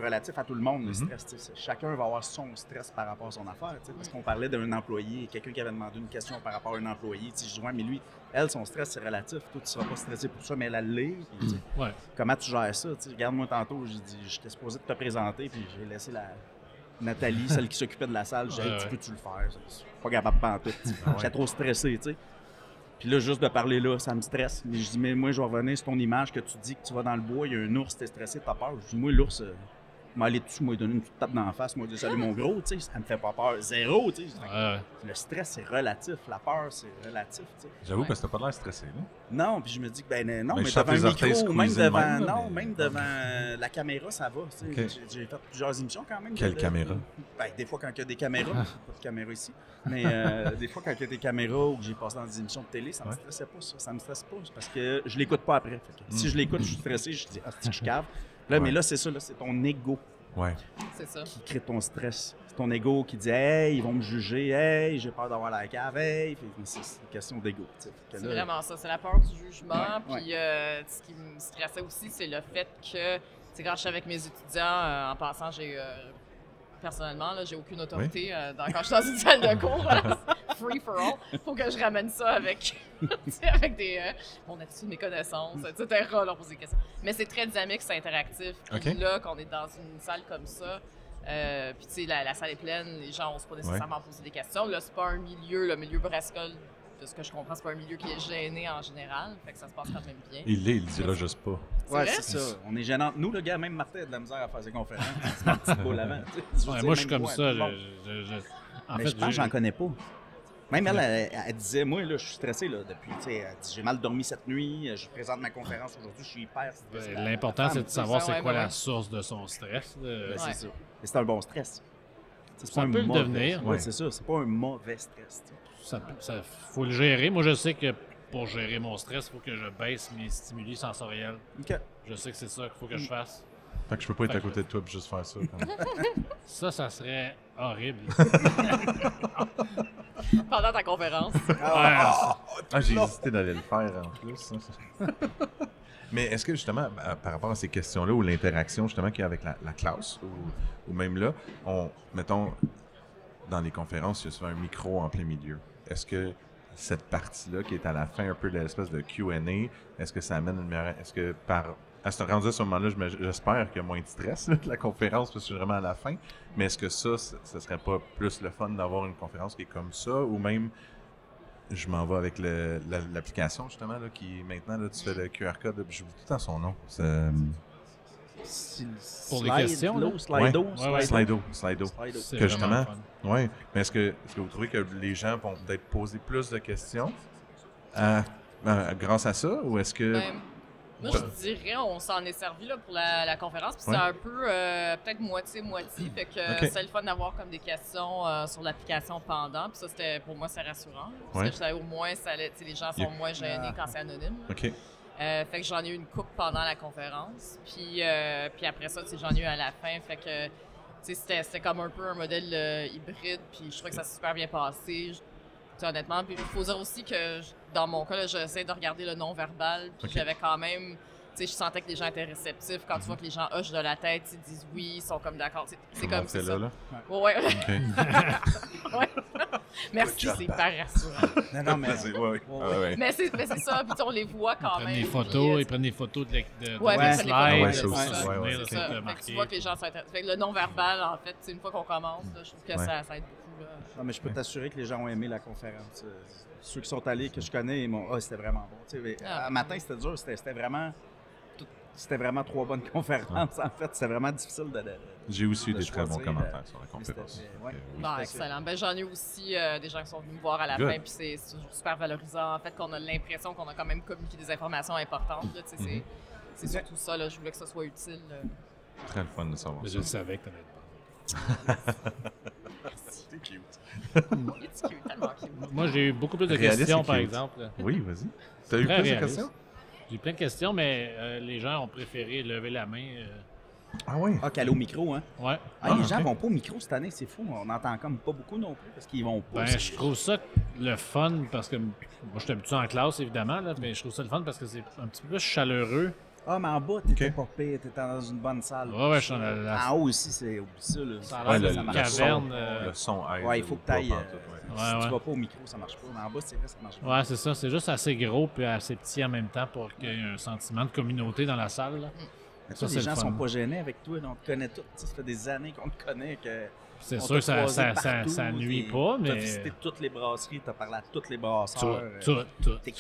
B: relatif à tout le monde, le stress. Tu sais. Chacun va avoir son stress par rapport à son affaire. Tu sais, parce qu'on parlait d'un employé, quelqu'un qui avait demandé une question par rapport à un employé. Tu sais, je dis, ouais, mais lui, elle, son stress, c'est relatif. Toi, tu ne seras pas stressé pour ça, mais elle l'est. Puis, tu sais,
D: Ouais.
B: comment tu gères ça? Tu sais, regarde-moi tantôt, j'ai dit, j'étais supposé de te présenter, puis j'ai laissé Nathalie, celle qui s'occupait de la salle. J'ai dit,
D: Ouais,
B: tu
D: ouais.
B: peux-tu le faire? Je suis pas capable de tout. J'étais trop stressé, tu sais. Puis là, juste de parler là, ça me stresse. Mais je dis, mais moi, je vais revenir sur ton image que tu dis que tu vas dans le bois, il y a un ours, t'es stressé, t'as peur. Je dis, moi, l'ours, m'a allé dessus, m'a donné une petite tape dans la face, m'a dit, salut mon gros, tu sais, ça me fait pas peur. Zéro, tu sais.
D: Ouais.
B: Le stress, c'est relatif. La peur, c'est relatif, tu sais.
A: J'avoue, parce que t'as pas l'air stressé, là.
B: Non, puis je me dis que, non,
A: Mais
B: mais
A: je sens
B: devant
A: tes
B: un
A: orteils
B: micro, même
A: squeezés de
B: devant,
A: même, là,
B: non,
A: mais-
B: même devant la caméra, ça va. Tu sais.
A: Ok.
B: J'ai fait plusieurs émissions quand même.
A: Quelle caméra?
B: Ben, des fois, quand il y a des caméras, pas de caméra ici, mais des fois, quand il y a des caméras ou que j'ai passé dans des émissions de télé, ça me stressait pas, ça. Ça me stresse pas, parce que je l'écoute pas après. Fait que si je l'écoute, je suis stressé, je dis, ah, c'est que je cave. Là,
A: Ouais.
B: mais là, c'est ça, là, c'est ton ego
A: Ouais.
E: C'est ça.
B: qui crée ton stress. C'est ton ego qui dit, hey, ils vont me juger, hey, j'ai peur d'avoir la cave, hey. Puis, c'est une question d'ego. Tu sais. Fait que
E: C'est
B: là,
E: vraiment ça, c'est la peur du jugement.
B: Ouais,
E: Puis ce qui me stressait aussi, c'est le fait que, tu sais, quand je suis avec mes étudiants, en passant, personnellement, là, j'ai aucune autorité quand je suis dans une salle de cours. Free for all. Faut que je ramène ça avec, tu sais, avec mon attitude, mes connaissances, etc. Leur poser des questions. Mais c'est très dynamique, c'est interactif. Puis
A: Ok.
E: là, qu'on est dans une salle comme ça, puis tu sais, la salle est pleine, les gens n'osent pas nécessairement poser des questions. Là, c'est pas un milieu, le milieu brassicole, de ce que je comprends, c'est pas un milieu qui est gêné en général. Fait que ça se passe quand même bien.
A: Il le dira juste pas.
B: Ouais,
E: vrai?
B: c'est ça. On est gênant. Nous, le gars, même Martin a de la misère à faire ses conférences. C'est ma petite boule avant. tu sais.
D: Ouais,
B: veux
D: moi,
B: dire,
D: je suis
B: même
D: comme
B: moi,
D: ça.
B: tout le monde.
D: En
B: Mais
D: fait,
B: je pense que j'en connais pas. Même elle disait, moi, là, je suis stressé là, depuis. Tu sais, elle dit, j'ai mal dormi cette nuit, je présente ma conférence aujourd'hui, je suis hyper stressé.
D: l'important, c'est de savoir c'est
E: ouais,
D: quoi
E: ouais.
D: la source de son stress.
B: Ben,
E: Ouais.
B: c'est ça. Mais c'est un bon stress. C'est
D: Ça
B: pas un
D: peut le
B: mauvais-
D: devenir.
B: Ouais, c'est ça. C'est pas un mauvais stress. tu sais.
D: Ça faut le gérer. Moi, je sais que pour gérer mon stress, il faut que je baisse mes stimuli sensoriels.
B: OK.
D: Je sais que c'est ça qu'il faut que je fasse.
A: Fait que je peux pas être à
D: Fait que-
A: côté de toi et juste faire ça. comme-
D: Ça serait horrible.
E: Pendant ta conférence.
A: Ah, j'ai hésité d'aller le faire en plus. hein. Mais est-ce que justement, par rapport à ces questions-là ou l'interaction justement qu'il y a avec la classe ou même là, mettons, dans les conférences, il y a souvent un micro en plein milieu. Est-ce que cette partie-là qui est à la fin un peu de l'espèce de Q&A, est-ce que ça amène une meilleure... Est-ce que à ce moment-là, j'espère qu'il y a moins de stress là, de la conférence parce que je suis vraiment à la fin, mais est-ce que ça serait pas plus le fun d'avoir une conférence qui est comme ça ou même... Je m'en vais avec l'application, justement, là, qui maintenant, là, tu fais le QR code, puis j'oublie tout le temps son nom. C'est
D: Pour les questions, là?
B: Slido.
D: Ouais.
A: Slido.
D: C'est
A: Que
D: vraiment
A: justement,
D: le fun.
A: oui. Mais est-ce que vous trouvez que les gens vont peut-être poser plus de questions grâce à ça, ou est-ce que...
E: Ben, moi, je dirais, on s'en est servi là, pour la conférence, puis
A: Ouais.
E: c'est un peu peut-être moitié-moitié. Fait que
A: Ok.
E: c'est le fun d'avoir comme des questions sur l'application pendant. Puis ça, pour moi, c'est rassurant. Parce
A: Ouais.
E: que je savais au moins, les gens sont moins gênés quand c'est anonyme. là.
A: OK.
E: Fait que j'en ai eu une coupe pendant la conférence. Puis après ça, j'en ai eu à la fin. Fait que c'était comme un peu un modèle hybride. Puis je trouvais que ça s'est super bien passé. Honnêtement, puis il faut dire aussi que dans mon cas, là, j'essaie de regarder le non-verbal. Puis
A: Ok.
E: j'avais quand même, je sentais que les gens étaient réceptifs. Quand tu vois que les gens hochent de la tête, ils disent oui, ils sont comme d'accord. C'est comme
A: c'est
E: ça.
A: là.
E: Ouais.
A: OK.
E: Ouais. Merci, c'est hyper rassurant.
B: Non, mais...
E: Mais c'est ça, puis on les voit quand même.
D: Ils prennent des photos de
E: Ouais,
D: des
E: ouais,
D: slides.
A: ouais,
E: c'est
A: ça aussi.
E: ça.
A: Ouais,
E: C'est ça. Fait que tu vois que les gens s'intéressent. Fait que le non-verbal, en fait, une fois qu'on commence, là, je trouve que ça aide beaucoup. Là.
B: Non, mais je peux t'assurer que les gens ont aimé la conférence. Ceux qui sont allés, que je connais, ils m'ont c'était vraiment bon. Tu sais, à matin, c'était dur. C'était vraiment 3 bonnes conférences, en fait. C'était vraiment difficile de
A: J'ai aussi eu
B: de
A: des très bons
B: choisir,
A: commentaires sur la conférence.
E: Bon, excellent. Ben, j'en ai aussi des gens qui sont venus me voir à la
A: Good.
E: fin, puis c'est toujours super valorisant. En fait, qu'on a l'impression qu'on a quand même communiqué des informations importantes. Là, c'est surtout ça. Là, je voulais que ça soit utile.
A: Très le fun de savoir
D: Mais
A: ça.
D: je le savais que t'allais être bon.
A: C'est cute.
E: Il est cute, tellement cute.
D: Moi, j'ai eu beaucoup plus de
A: Réaliste
D: questions,
A: et
D: par
A: cute.
D: exemple.
A: Oui, vas-y. T'as eu
D: Très
A: plus de
D: réaliste.
A: questions?
D: J'ai eu plein de questions, mais les gens ont préféré lever la main.
A: Ah oui.
B: Ah, qu'aller au micro, hein?
D: Ouais.
B: Les gens
A: ok.
B: vont pas au micro cette année, c'est fou. On n'entend comme pas beaucoup non plus parce qu'ils vont pas.
D: Ben, je trouve ça le fun parce que moi, je suis habitué en classe, évidemment, là, mais je trouve ça le fun parce que c'est un petit peu plus chaleureux.
B: Ah, mais en bas, t'étais pas pire, t'étais dans une bonne salle.
D: Ouais, je suis dans la
B: En haut aussi, c'est oublie ça. Là.
D: Ça a
A: Ouais,
D: l'air
A: le
D: d'une
B: marche
D: caverne.
A: Le son aide.
B: Ouais, il faut que t'ailles,
A: pas pantoute, ouais.
B: Si
D: Ouais.
B: tu vas pas au micro, ça marche pas. Mais en bas, c'est vrai, ça marche pas.
D: Ouais, c'est ça. C'est juste assez gros puis assez petit en même temps pour qu'il y ait un sentiment de communauté dans la salle. Là.
B: Mais
D: Ça,
B: toi,
D: c'est
B: les
D: le
B: gens
D: fun.
B: sont pas gênés avec toi, on te connaît tous. Tu sais, ça fait des années qu'on te connaît.
D: C'est
B: on
D: sûr
B: t'a
D: que ça
B: croisé partout,
D: ça nuit
B: t'es-
D: pas,
B: T'as
D: mais.
B: visité toutes les brasseries, t'as parlé à toutes les brasseurs.
D: Tout.
B: Tu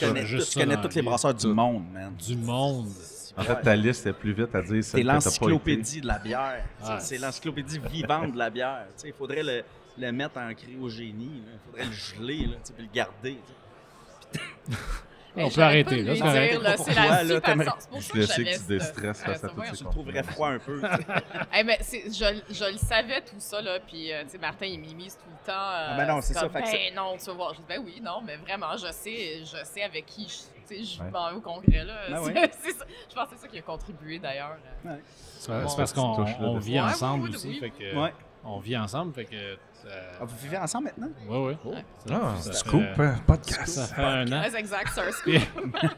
B: connais tous les brasseurs du monde, man.
D: Du monde.
A: En fait, ta liste est plus vite à dire
B: C'est
A: celle que t'as pas été.
B: l'encyclopédie de la bière.
D: Ouais.
B: C'est l'encyclopédie vivante de la bière. Il faudrait le mettre en cryogénie. Il faudrait le geler, là, puis le garder. T'sais.
D: On peut arrêter, là, c'est correct.
E: C'est la
B: Pourquoi, là,
E: super
B: t'aimerais-
E: sens. C'est pour ça
A: Je
E: que
A: sais que
E: j'avais
A: tu déstresses face à toutes
E: voyons,
A: ces
B: Tu le trouverais froid un peu.
E: mais je le savais tout ça, là, puis tu sais, Martin, il m'immise tout le temps.
B: ben non, c'est ça,
E: comme,
B: fait que
E: ben non, tu vas voir. Je dis, ben oui, non, mais vraiment, je sais avec qui je m'en vais au congrès, là.
B: Ben
E: c'est
B: ouais.
E: c'est ça. Je pense que c'est ça qui a contribué, d'ailleurs.
D: C'est parce qu'on on vit
E: Ouais,
D: ensemble
E: oui,
D: aussi.
E: oui.
D: Fait que,
B: Ouais.
D: On vit ensemble, fait que.
B: Ah, vous vivez ensemble maintenant?
D: Ouais.
A: Ah,
D: Ça
A: scoop,
D: fait-
A: podcast.
D: Ça fait un an.
E: Ouais, c'est exact, c'est un scoop.
D: Puis-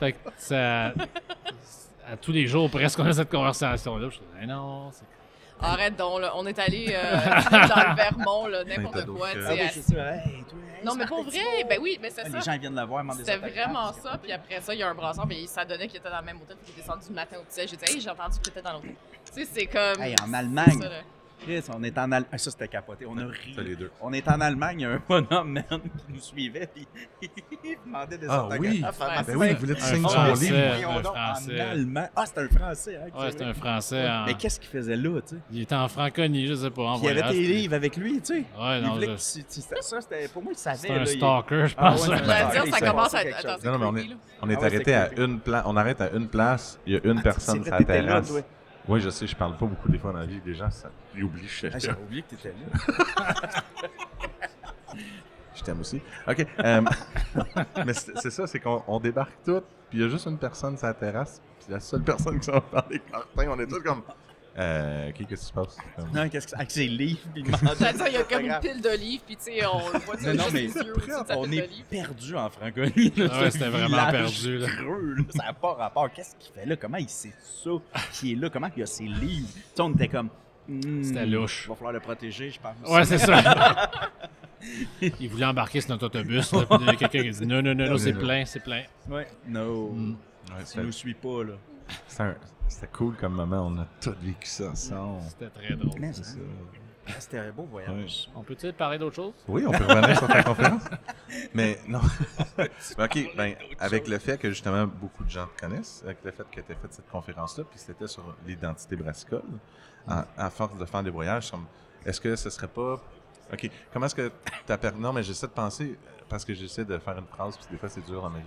D: fait que ça. À tous les jours, presque, on a cette conversation-là. Je dis, non, c'est.
E: Arrête donc, là. On est allé dans le Vermont, là, n'importe
A: Saint-Ado,
E: quoi. tu
A: que-
E: sais,
B: oui,
E: à-
B: c'est ça. Hey, toi, hey,
E: Non, mais pour vrai, ben oui, mais c'est
B: Les
E: ça.
B: gens viennent le voir, ils demandent des
E: C'était
B: autographes.
E: vraiment ça. Puis après ça, il y a un brasseur, mais ça donnait qu'il était dans le même hôtel, puis qu'il est descendu le matin au petit. J'ai dit, hey, j'ai entendu que tu étais dans l'hôtel. Tu sais, c'est comme.
B: Hey, en
E: c'est
B: Allemagne.
E: ça, là.
B: Chris, on est en Allemagne. Ça, c'était capoté. On a ri.
A: C'est les deux.
B: On est en Allemagne, il y a un bonhomme, man, qui nous suivait, puis il demandait des
A: Ah
B: autographes.
A: oui.
B: à ma
A: Ben oui, il
B: fin.
A: voulait te
D: Un
A: signer son
D: Français.
A: livre.
B: Voyons
D: Un
B: donc,
D: Français.
B: en allemand. Ah, c'était un Français, hein?
D: Ouais, c'est un Français.
B: Mais qu'est-ce qu'il faisait là, tu sais?
D: Il était en franconie, je sais pas. En
B: Puis il y avait
D: voyage,
B: tes
D: puis-
B: livres avec lui, tu sais.
D: Ouais,
B: Il
D: non,
B: voulait
D: je-
B: que c'était ça, c'était... Pour moi, il savait,
D: c'est un
B: là,
D: stalker, je
B: Ah
D: pense.
B: ouais, c'est un
E: J'allais
B: stalker.
E: dire, ça
B: Il
E: commence
B: s'est
E: à
B: passé
E: être.
B: quelque
E: Attends,
B: chose.
E: c'est
A: Non, mais
E: creepy, là.
A: on est
B: Ah ouais,
A: arrêté
B: c'est
A: à
B: creepy.
A: une place. On arrête à une place. Il y a une personne
B: c'est
A: sur
B: vrai,
A: la
B: t'étais là,
A: terrasse.
B: toi.
A: Oui, je sais, je parle pas beaucoup des fois dans la vie. Les gens, ça ils oublient.
B: Ah, j'avais oublié que t'étais là.
A: Je t'aime aussi. OK. Mais c'est ça, c'est qu'on débarque tout, puis il y a juste une personne sur la terrasse, puis la seule personne qui s'en va parler avec Martin, on est tous comme... OK, qu'est-ce qui se passe?
B: Non, qu'est-ce que avec ses livres, puis il demandait
E: J'allais dire, il y a comme une
B: autographes.
E: pile d'olives, puis tu sais, on le voit
B: Non, non,
E: juste
B: mais
E: les yeux au-dessus de sa
B: on
E: pile
B: est
E: d'olives.
B: perdu en Franconie. là.
D: Ouais,
B: C'est un
D: c'était vraiment
B: village
D: perdu, là.
B: creux, là. Ça n'a pas rapport. Qu'est-ce qu'il fait là? Comment il sait ça? Qui est là? Comment il a ses livres? Tu sais, on était comme...
D: C'était louche.
B: Il va falloir le protéger, je pense.
D: Ouais, c'est ça. Il voulait embarquer sur notre autobus. Là, puis il y a quelqu'un qui a dit non, c'est plein, c'est plein.
B: Ouais. No.
D: Mm.
A: Ouais,
B: Tu nous suis pas, là.
A: c'était cool comme moment, on a tous vécu ça ensemble.
D: C'était très drôle.
B: Mais c'est ça. Ah, c'était un beau voyage.
D: On peut-tu parler d'autre chose?
A: Oui, on peut revenir sur ta conférence. Mais non. Mais OK, ben, avec le fait que justement beaucoup de gens te connaissent, avec le fait que tu as fait cette conférence-là, puis c'était sur l'identité brassicole, à force de faire des voyages, est-ce que ce serait pas... OK, comment est-ce que tu as Non, mais j'essaie de penser, parce que j'essaie de faire une phrase, puis des fois c'est dur dans ma vie.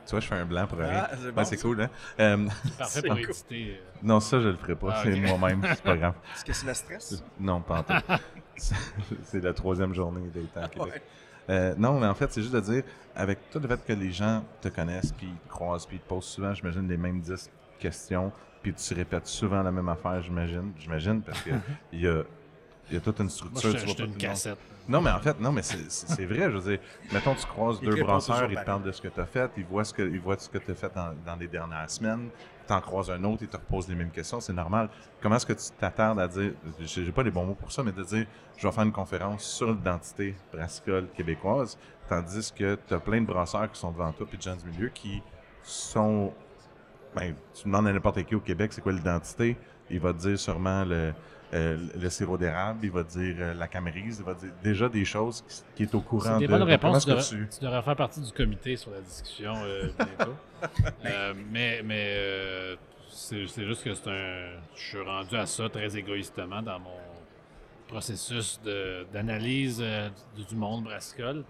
A: Tu vois, je fais un blanc pour rien.
B: Ah, c'est bon,
A: Ouais, c'est
B: ça.
A: cool, hein?
D: Parfait
B: C'est
D: pour
B: cool.
D: éditer.
A: Non, ça, je le ferai pas.
D: Ah,
A: C'est
D: ok.
A: moi-même, c'est pas grave.
B: Est-ce que c'est le stress?
A: Non, pas en tout. C'est la 3e journée d'être à Québec.
B: Ouais.
A: Non, mais en fait, c'est juste de dire, avec tout le fait que les gens te connaissent, puis te croisent, puis te posent souvent, j'imagine, les mêmes 10 questions, puis tu répètes souvent la même affaire, j'imagine, parce que il y a Il y a toute une
D: Moi,
A: structure.
D: je
A: tu
D: suis
A: vois pas
D: une
A: tout le monde.
D: cassette.
A: Non, mais en fait, non, mais c'est vrai. Je veux dire, mettons, tu croises
B: Il
A: deux
B: écrit pas
A: brasseurs,
B: toujours
A: ils te
B: pareil.
A: parlent de ce que tu as fait, ils voient ce que tu as fait dans les dernières semaines. Tu en croises un autre, ils te reposent les mêmes questions, c'est normal. Comment est-ce que tu t'attardes à dire, j'ai pas les bons mots pour ça, mais de dire, je vais faire une conférence sur l'identité brassicole québécoise, tandis que tu as plein de brasseurs qui sont devant toi, puis de gens du milieu qui sont. Ben, tu demandes à n'importe qui au Québec, c'est quoi l'identité? Il va te dire sûrement le sirop d'érable, il va te dire la camérise, il va te dire déjà des choses qui est au courant
D: C'est des
A: de.
D: bonnes
A: Donc,
D: réponses. Tu
A: comment
D: devrais,
A: est-ce que
D: tu devrais faire partie du comité sur la discussion bientôt. C'est juste que je suis rendu à ça très égoïstement dans mon processus d'analyse du monde brassicole.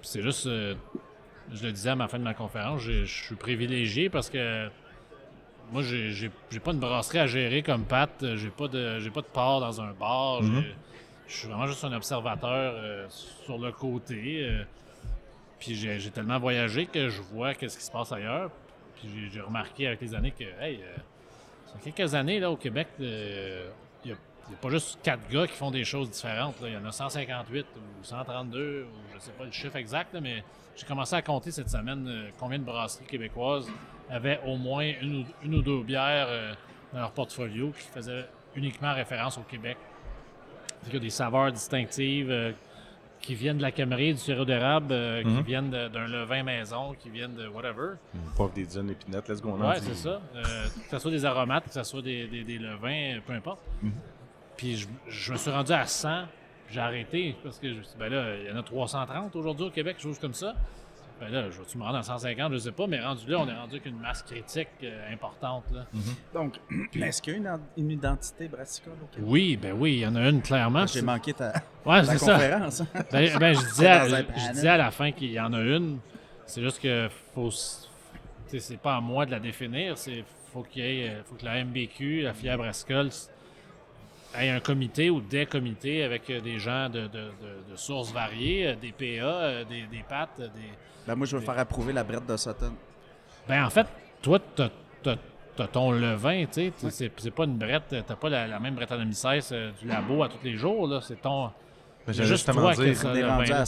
D: Puis c'est juste, je le disais à ma fin de ma conférence, je suis privilégié parce que moi, j'ai pas une brasserie à gérer comme Pat, j'ai pas de part dans un bar. Je suis vraiment juste un observateur sur le côté. Puis j'ai tellement voyagé que je vois qu'est-ce qui se passe ailleurs. Puis j'ai remarqué avec les années que, ça fait quelques années là, au Québec, il n'y a pas juste 4 gars qui font des choses différentes. Là. Il y en a 158 ou 132, ou je ne sais pas le chiffre exact, là, mais j'ai commencé à compter cette semaine combien de brasseries québécoises avaient au moins une ou deux bières dans leur portfolio qui faisaient uniquement référence au Québec. Il y a des saveurs distinctives qui viennent de la Camerie, du sirop d'érable, qui viennent d'un levain maison, qui viennent de whatever.
A: Pauvre des dizaines d'épinettes, let's go.
D: Ouais, c'est ça. Que ce soit des aromates, que ce soit des levains, peu importe. Puis je me suis rendu à 100, j'ai arrêté parce que je me suis dit, ben là, il y en a 330 aujourd'hui au Québec, quelque chose comme ça. Ben là, je vais-tu me rendre à 150, je sais pas, mais rendu là, on est rendu avec une masse critique importante. Là.
B: Donc, est-ce qu'il y a une identité brassicole au Québec?
D: Oui, il y en a une clairement.
B: J'ai manqué ta
D: c'est ça.
B: conférence.
D: Je disais à la fin qu'il y en a une. C'est juste que c'est pas à moi de la définir. Faut que la MBQ, la filière brassicole, ait un comité ou des comités avec des gens de sources variées, des PA, des pâtes,
B: Ben moi, je veux faire approuver la brette de Sutton.
D: Ben en fait, toi, t'as ton levain, tu sais. C'est pas une brette, t'as pas la même Brettanomyces du labo à tous les jours, là. C'est ton.
A: Mais
D: C'est
A: j'allais
D: juste
A: justement
D: toi qui
A: dire,
D: as ça,
B: On est
D: le
B: rendu
D: vin, là.
B: à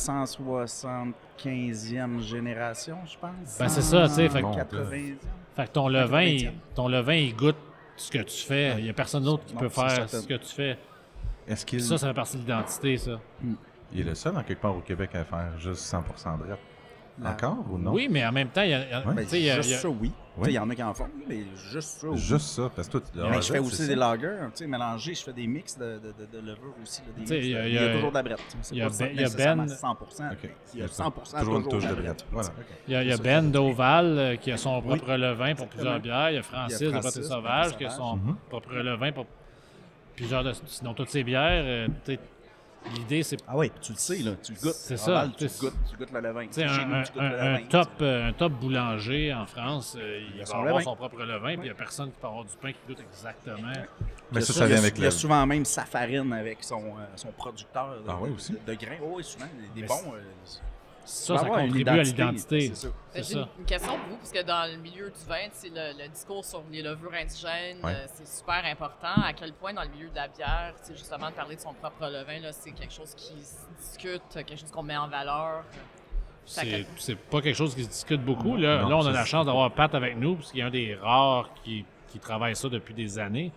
B: 175e génération, je pense.
D: Ben, c'est ça, tu sais, fait que-
B: 180e.
D: Fait que ton levain, il goûte ce que tu fais. Il y a personne d'autre qui
B: Non,
D: peut
B: c'est
D: faire
B: certain.
D: ce que tu fais.
A: est-ce qu'il
D: Ça fait partie de l'identité, ça.
A: il est le seul en quelque part au Québec à faire juste 100% brette? Encore ou non?
D: Oui, mais en même temps, il y a,
A: Ouais.
B: Ben,
D: tu sais, il y a-
B: juste ça, oui.
A: Oui.
B: Il y en a qui en font, mais juste ça, oui.
A: Juste ça, parce que toi, tu
B: Mais je fais aussi des lagers, tu sais, mélangés. Je fais des mix de levure aussi. Là, des
D: Tu sais,
B: mix,
D: il y a-
B: il y a toujours de la brette. C'est
D: il y a
B: pas
D: Ben- il y a
B: nécessairement
D: Ben-
B: 100%.
A: Ok.
B: Il y a 100%
A: toujours une touche
B: de
A: de
B: la
A: brette. Voilà. ok.
D: il y a Ben d'Oval qui a son propre levain pour plusieurs
B: Exactement.
D: bières. Il y a Francis de
B: Francis
D: Pâté
B: de
D: Sauvage
B: Pâté
D: qui a son
A: Sauvage.
D: propre levain pour plusieurs de. Sinon, toutes ces bières, tu sais, l'idée, c'est.
B: Ah oui, tu le sais, là. Tu le goûtes.
D: C'est
B: Oval,
D: ça,
B: tu
D: c'est-
B: goûtes le levain.
D: Tu sais,
B: Chez nous,
D: un
B: tu goûtes le levain,
D: top boulanger en France, il va
B: son
D: avoir
B: levain.
D: son propre levain, puis il n'y a personne qui peut avoir du pain qui goûte exactement.
A: Mais ça,
B: Il y
A: ça
B: a-
A: vient avec
B: il y a
A: le.
B: souvent même sa farine avec son producteur
A: Ah oui, aussi.
B: de grains. Oh, oui, souvent, des
D: Mais
B: bons.
D: Ça
B: avoir une
D: contribue à
B: identité,
D: l'identité.
B: c'est ça.
D: C'est
E: J'ai
D: ça.
E: une question pour vous, parce que dans le milieu du vin, le discours sur les levures indigènes,
A: Ouais.
E: c'est super important. À quel point, dans le milieu de la bière, justement, de parler de son propre levain, là, c'est quelque chose qui se discute, quelque chose qu'on met en valeur.
D: C'est pas quelque chose qui se discute beaucoup. Là,
A: Non,
D: là on a
A: ça,
D: la
A: c'est-
D: chance d'avoir Pat avec nous, parce qu'il y a un des rares qui travaille ça depuis des années.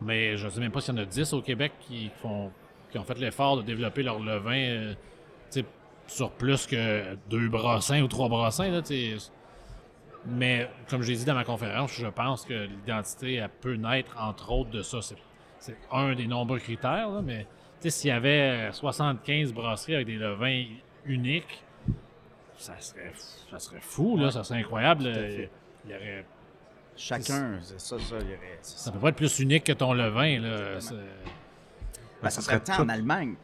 D: Mais je ne sais même pas s'il y en a 10 au Québec qui ont fait l'effort de développer leur levain tu sais, sur plus que 2 brassins ou 3 brassins. Là, tu sais. Mais comme je l'ai dit dans ma conférence, je pense que l'identité elle peut naître entre autres de ça. C'est un des nombreux critères, là, mais tu sais, s'il y avait 75 brasseries avec des levains uniques, ça serait fou, là, ça serait incroyable.
B: Tout à fait.
D: Il y aurait,
B: Chacun, c'est ça, il y aurait.
D: ça peut pas être plus unique que ton levain. Là.
B: Exactement.
A: Ben,
B: ça
A: ça
B: serait
A: serait
B: en
A: tout-
B: Allemagne.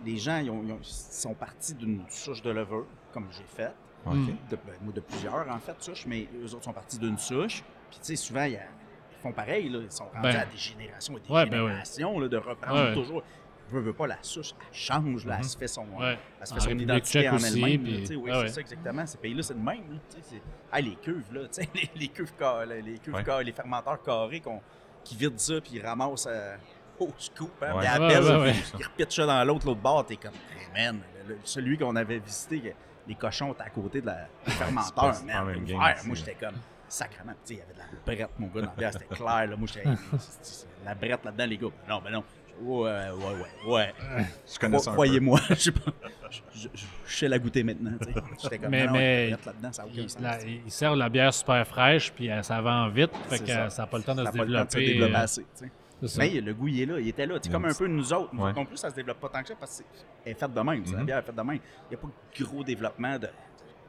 B: Les gens ils sont partis d'une souche de levure, comme j'ai fait.
A: Ok.
B: Moi, de plusieurs, en fait, souches, mais eux autres sont partis d'une souche. Puis, tu sais, souvent, ils font pareil, là. Ils sont rendus
D: Ben.
B: à des générations et des
D: Ouais, ben oui.
B: générations là, de reprendre
D: Ouais.
B: toujours. Veut pas, la souche, elle change, là, elle se fait son,
D: Ouais.
B: elle se
D: En
B: fait son
D: République
B: identité
D: tchèque
B: en
D: aussi,
B: elle-même.
D: puis-
B: là, tu sais, oui,
D: ah ouais.
B: c'est ça, exactement. Ces pays-là, c'est le même. Là, tu sais, les cuves, là, tu sais, les cuves,
A: Ouais.
B: les fermenteurs carrés qui vident ça, puis ils ramassent gros scoop. Hein,
A: Ouais.
B: puis à
D: Ouais,
B: peine,
D: ouais, ouais.
B: il repitche ça dans l'autre bord. T'es comme, hey, man, celui qu'on avait visité, les cochons étaient à côté de la fermenteur,
A: c'est pas la
B: man.
A: même
B: Une
A: game
B: frère,
A: ici,
B: moi,
A: là.
B: j'étais comme, sacrément. Tu sais, il y avait de la brette, mon gars, dans la bière, c'était clair. Là. Moi, j'étais, c'est la brette là-dedans, les gars. Ben non. Ouais.
A: Je connais ça un peu.
B: Croyez-moi, je sais pas. Je sais la goûter maintenant. Tu sais. J'étais comme,
D: Mais-
B: non,
D: mais-
B: la brette là-dedans, ça n'a aucun sens.
D: Ils servent la bière super fraîche, puis ça vend vite, fait
B: C'est
D: que ça n'a pas le temps de
B: Ça
D: se
B: a pas le temps de se
D: développer.
B: développer assez. Tu sais.
D: C'est ça.
B: Mais le goût, il est là, il était là. C'est comme un peu nous autres. Nous
A: Ouais.
B: autres non plus, ça se développe pas tant que ça parce qu'elle est faite de même. La bière est faite de même. Il n'y a pas de gros développement de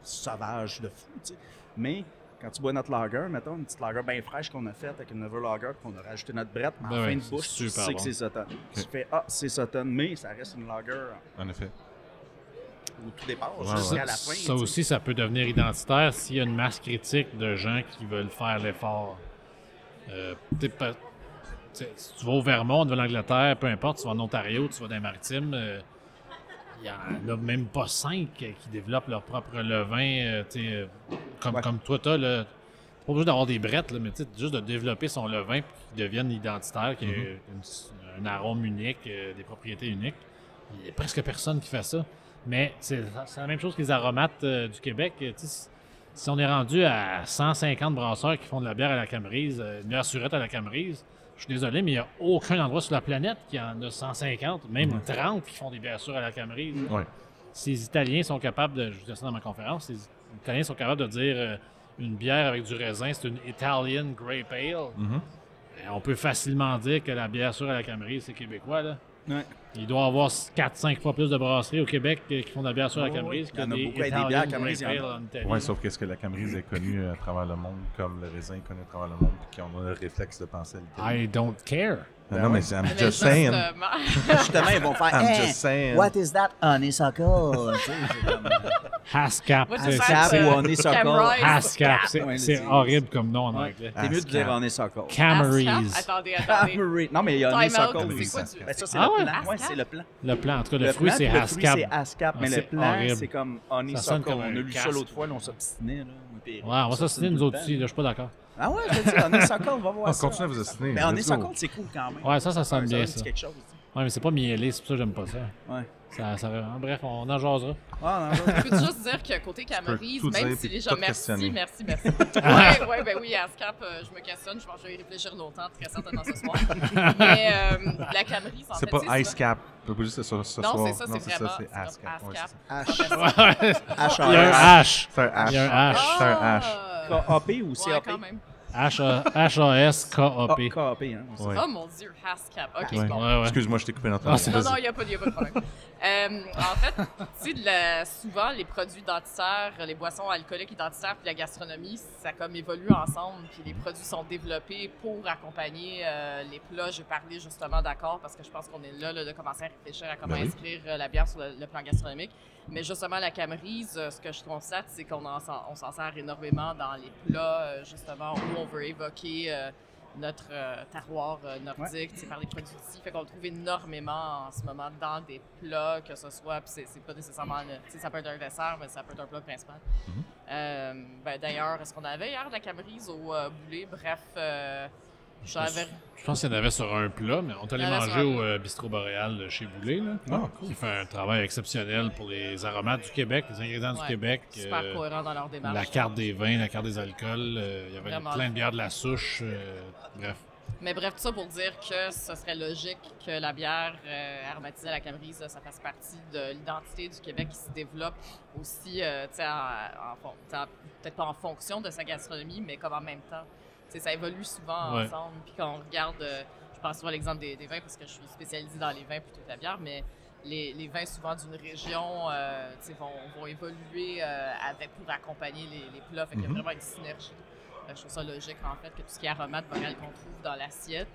B: sauvage, de fou. Tu sais. Mais quand tu bois notre lager, mettons, une petite lager bien fraîche qu'on a faite avec une Never Lager, qu'on a rajouté notre brette, mais en
D: Ben
B: fin
D: ouais,
B: de
D: c'est
B: bouche, tu
D: super
B: sais
D: bon.
B: que c'est Sutton. Tu fais, c'est Sutton, mais ça reste une lager
A: En effet.
B: au tout départ,
A: Ouais,
B: jusqu'à
A: ouais.
B: la fin.
D: Ça
B: tu sais.
D: aussi, ça peut devenir identitaire s'il y a une masse critique de gens qui veulent faire l'effort. Si tu vas au Vermont, de l'Angleterre, peu importe, tu vas en Ontario, tu vas dans les Maritimes, il n'y en a même pas 5 qui développent leur propre levain,
B: Ouais.
D: comme toi, tu n'as pas besoin d'avoir des brettes, là, mais juste de développer son levain pour qu'il devienne identitaire, qu'il y ait un arôme unique, des propriétés uniques. Il n'y a presque personne qui fait ça. Mais c'est la même chose que les aromates du Québec. Si on est rendu à 150 brasseurs qui font de la bière à la Camerise, une bière surette à la Camerise, je suis désolé, mais il n'y a aucun endroit sur la planète qui en a 150, même 30 qui font des bières sûres à la Camerise.
A: Ouais.
D: Ces Italiens sont capables de, je disais ça dans ma conférence, les Italiens sont capables de dire une bière avec du raisin, c'est une Italian Grape Ale. Et on peut facilement dire que la bière sûre à la Camerise, c'est québécois, là.
B: Ouais.
D: Il doit y avoir 4-5 fois plus de brasseries au Québec qui font de la bière sur la
B: Oh,
D: Camerise
B: oui.
D: que
B: Il y en a
D: des
B: beaucoup avec des
D: Italian
B: bières Camerise,
D: Grape
B: il y en a.
D: Ale en Italie.
A: Ouais, sauf qu'est-ce que la Camerise est connue à travers le monde, comme le raisin est connu à travers le monde, puis qu'on a le réflexe de penser à l'Italie.
D: I don't care.
A: Non, mais I'm
E: Mais
A: just saying.
E: justement,
B: Justement, ils vont faire,
A: I'm
B: hey,
A: just saying.
B: what is that honeysuckle? Tu sais, c'est comme,
D: Hascap.
E: Moi,
D: c'est-
E: c'est
B: Cap
E: ça,
B: ou
E: c'est-
B: honeysuckle.
E: Camrise.
D: Hascap.
B: Ouais,
D: C'est
B: c'est-
D: horrible comme nom en anglais.
B: T'es mieux de dire
A: Ascap.
B: honeysuckle.
D: Camerise.
E: Attendez.
B: Camry. Non, mais il y a
E: Time
B: honeysuckle
E: out,
B: aussi.
E: c'est quoi du...
B: Ben, ça, c'est
D: Ah
B: le
D: ouais?
B: plan. Ouais,
E: Ascap?
B: c'est le plan.
D: Le plant, en tout cas, le fruit,
B: plan,
D: c'est
B: puis le
D: Hascap.
B: fruit, c'est Ascap, mais
D: Ah,
B: le
D: c'est
B: plan,
D: horrible.
B: c'est comme
D: sonne
B: honeysuckle.
D: comme
B: On a
D: un
B: lu ça
D: casque.
B: l'autre fois, là, on s'obstinait. Là. Puis,
D: Ouais, on va s'assiner nous
B: tout le
D: autres
B: temps.
D: aussi, là, je suis pas d'accord.
B: Ah ouais, je dis, honeysuckle, on va voir
A: On
B: ça.
A: continue à vous ostiner.
B: Mais
A: Let's
B: honeysuckle,
A: go.
B: c'est cool quand même.
D: Ouais, ça sonne bien,
B: me
D: ça.
B: dit quelque chose. tu sais.
D: Ouais, mais c'est pas mielé, c'est pour ça que j'aime pas ça.
B: Ouais.
D: Bref, on en jasera.
B: Ah, non,
E: Je peux juste dire que côté Camerise,
A: tout
E: même
A: dire
E: si
A: puis
E: les
A: tout
E: gens... Merci,
A: questionner.
E: merci. Ben oui, Ascap, je me questionne, je pense que je vais y réfléchir longtemps, très certainement ce soir. Mais la Camerise, en fait,
A: C'est pas
E: souvent-
A: Ice Cap. On peut pas juste ce soir.
E: Non, c'est ça, c'est vraiment...
A: c'est Ascap. Ouais,
E: Ascap.
A: c'est ça.
B: H.
D: Il y a un H.
A: C'est un H.
D: Il y a un H.
A: C'est un H.
B: KAP ou
E: Ouais,
B: CAP?
E: quand même.
D: H-A-S-K-A-P.
B: KAP, hein.
A: Ouais.
E: Oh mon Dieu, Hascap. OK,
A: Ouais.
E: bon.
D: Ouais.
A: Excuse-moi, je t'ai coupé notre
D: Ah, c'est-
E: Non, il n'y a pas de problème. En fait, tu sais, souvent, les produits identitaires, les boissons alcooliques identitaires puis la gastronomie, ça comme évolue ensemble. Puis les produits sont développés pour accompagner les plats. J'ai parlé justement d'accord parce que je pense qu'on est là, de commencer à réfléchir à comment
A: Ben oui.
E: inscrire la bière sur le plan gastronomique. Mais justement, la Camerise, ce que je constate, c'est qu'on on s'en sert énormément dans les plats, justement, où on veut évoquer notre terroir nordique, tu sais, par les produits d'ici. Fait qu'on le trouve énormément en ce moment dans des plats, que ce soit, puis c'est pas nécessairement, tu sais, ça peut être un dessert, mais ça peut être un plat principal. Ben, d'ailleurs, est-ce qu'on avait hier de la Camerise au boulet? Bref, j'avais...
D: Je pense qu'il y en avait sur un plat, mais on est allé
E: Il y en avait
D: manger
E: sur un
D: au Bistrot Boréal chez Boulet, là,
A: Ah,
D: qui fait un travail exceptionnel pour les aromates du Québec, les ingrédients du
E: Ouais,
D: Québec.
E: super cohérent dans leur démarche.
D: La carte des vins, la carte des alcools, il y avait
E: Vraiment.
D: plein de bières de la souche, bref.
E: Mais bref, tout ça pour dire que ce serait logique que la bière aromatisée à la Camerise, ça fasse partie de l'identité du Québec qui se développe aussi, tu sais, peut-être pas en fonction de sa gastronomie, mais comme en même temps. Tu sais, ça évolue souvent
D: Ouais.
E: ensemble. Puis quand on regarde, je pense souvent à l'exemple des vins parce que je suis spécialisée dans les vins plutôt que la bière, mais les vins souvent d'une région tu sais, vont évoluer pour accompagner les plats. Fait qu'il y a vraiment une synergie. Je trouve ça logique, en fait, que tout ce qui est aromate boréal qu'on trouve dans l'assiette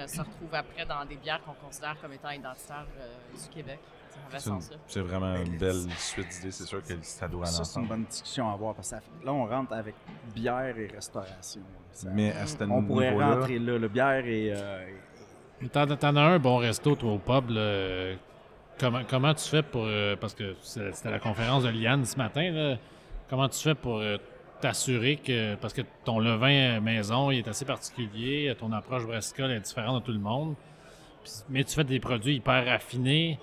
E: se retrouve après dans des bières qu'on considère comme étant identitaires du Québec. Ça fait sens, là.
A: C'est vraiment une belle suite d'idées. C'est sûr que ça doit aller
B: Ça, c'est une
A: ensemble.
B: bonne discussion à avoir parce que là, on rentre avec bière et restauration. Ça-
A: Mais à ce
B: on pourrait
A: niveau-là,
B: rentrer là. Le bière et.
D: Mais T'en as un bon resto, toi, au pub. Là. Comment tu fais pour... parce que c'était la conférence de Liane ce matin. Là. Comment tu fais pour t'assurer que... Parce que ton levain maison, il est assez particulier. Ton approche brassicole est différente de tout le monde. mais tu fais des produits hyper raffinés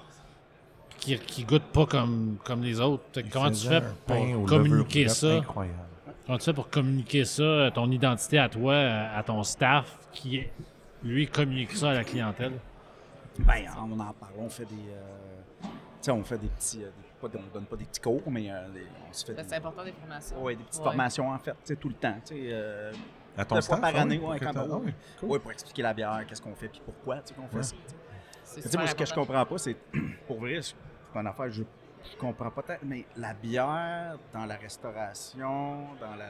D: qui goûtent pas comme les autres. Comment tu fais pour communiquer ça?
A: Incroyable.
D: Comment tu fais pour communiquer ça, ton identité à toi, à ton staff, qui, lui, communique ça à la clientèle?
B: Ben, on en parle, on fait des... tu sais, on fait des petits... on donne pas des petits cours, mais on se fait...
E: C'est important, des formations.
B: Oui, des petites formations, en fait, tu sais, tout le temps. Tu sais,
A: À ton
B: 2 fois
A: staff,
B: par année,
A: pour
B: ouais,
A: que
B: quand
A: t'as-
B: même.
A: ah oui, cool.
B: Ouais, pour expliquer la bière, qu'est-ce qu'on fait, puis pourquoi, tu sais, qu'on fait ça. tu sais.
E: C'est
B: Tu sais,
E: super
B: moi, ce que je
E: important.
B: comprends pas, c'est, pour vrai, c'est une affaire, je comprends pas tant, mais la bière dans la restauration, dans la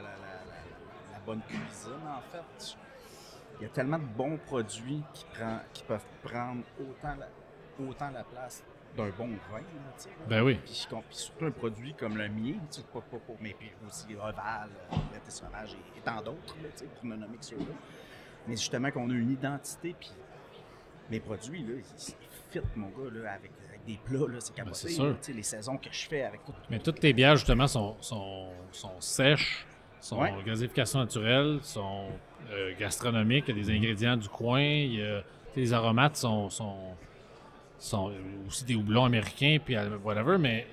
B: bonne cuisine, en fait, il y a tellement de bons produits qui peuvent prendre autant la place d'un bon vin, là, tu sais. Là.
D: Ben oui.
B: Puis surtout un produit comme le mien, tu sais, mais puis aussi Oval, Brett et Sauvage et tant d'autres, là, tu sais, pour ne nommer que ceux-là. Mais justement qu'on a une identité, puis mes produits, là, ils fit, mon gars, là, avec des plats, là, c'est capoté.
D: c'est sûr.
B: Là, tu sais, les saisons que je fais avec tout.
D: Mais toutes tes bières, justement, sont sèches, sont
B: Ouais.
D: gazéification naturelle, sont gastronomiques, il y a des ingrédients du coin, les aromates sont aussi des houblons américains, puis whatever, mais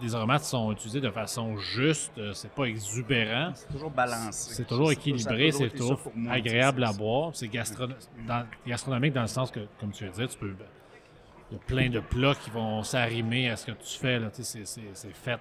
D: les aromates sont utilisés de façon juste, c'est pas exubérant,
B: C'est toujours balancé.
D: c'est toujours
B: Ça,
D: équilibré,
B: ça a
D: c'est
B: été ça
D: toujours
B: pour moi,
D: agréable à
B: c'est-
D: boire, c'est gastronomique dans le sens que, comme tu veux dire, tu peux... Il y a plein de plats qui vont s'arrimer à ce que tu fais. Là, c'est fait.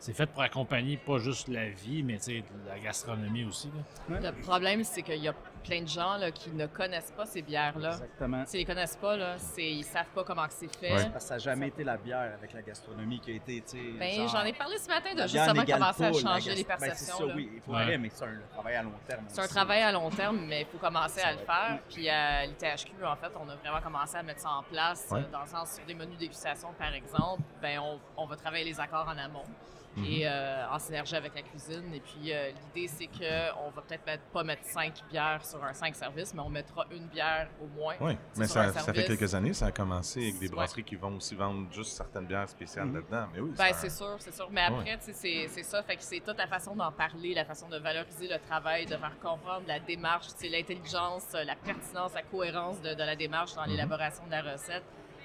D: C'est fait pour accompagner pas juste la vie, mais la gastronomie aussi. Là.
E: Le problème, c'est qu'il y a plein de gens là, qui ne connaissent pas ces bières-là.
B: Exactement.
E: S'ils les connaissent pas, là, ils savent pas comment que c'est fait.
A: Ouais.
B: Parce que ça n'a jamais été la bière avec la gastronomie qui a été, tu sais.
E: Ben,
B: genre,
E: j'en ai parlé ce matin de
B: la bière
E: justement
B: n'égale
E: commencer à
B: pas la
E: changer les
B: ben, c'est
E: perceptions.
B: ça,
E: là.
B: oui, il faut
D: Ouais.
B: vrai, mais c'est un travail à long terme.
E: C'est un
B: aussi.
E: travail à long terme, mais il faut commencer à le
B: va
E: faire.
B: être-
E: Puis à l'ITHQ, en fait, on a vraiment commencé à mettre ça en place,
A: Ouais.
E: dans le sens sur des menus dégustation, par exemple. Ben, on va travailler les accords en amont et en synergie avec la cuisine. Et puis l'idée, c'est qu'on va peut-être pas mettre 5 bières sur un 5 services, mais on mettra une bière au moins.
A: Oui, mais
E: sur un
A: ça fait
E: service.
A: quelques années, ça a commencé avec des
E: Ouais.
A: brasseries qui vont aussi vendre juste certaines bières spéciales là-dedans. Mais oui,
E: Ben,
A: ça-
E: c'est sûr, c'est sûr. Mais après, tu sais, c'est ça. Fait que c'est toute la façon d'en parler, la façon de valoriser le travail, de faire comprendre la démarche, tu sais, l'intelligence, la pertinence, la cohérence de la démarche dans l'élaboration de la recette,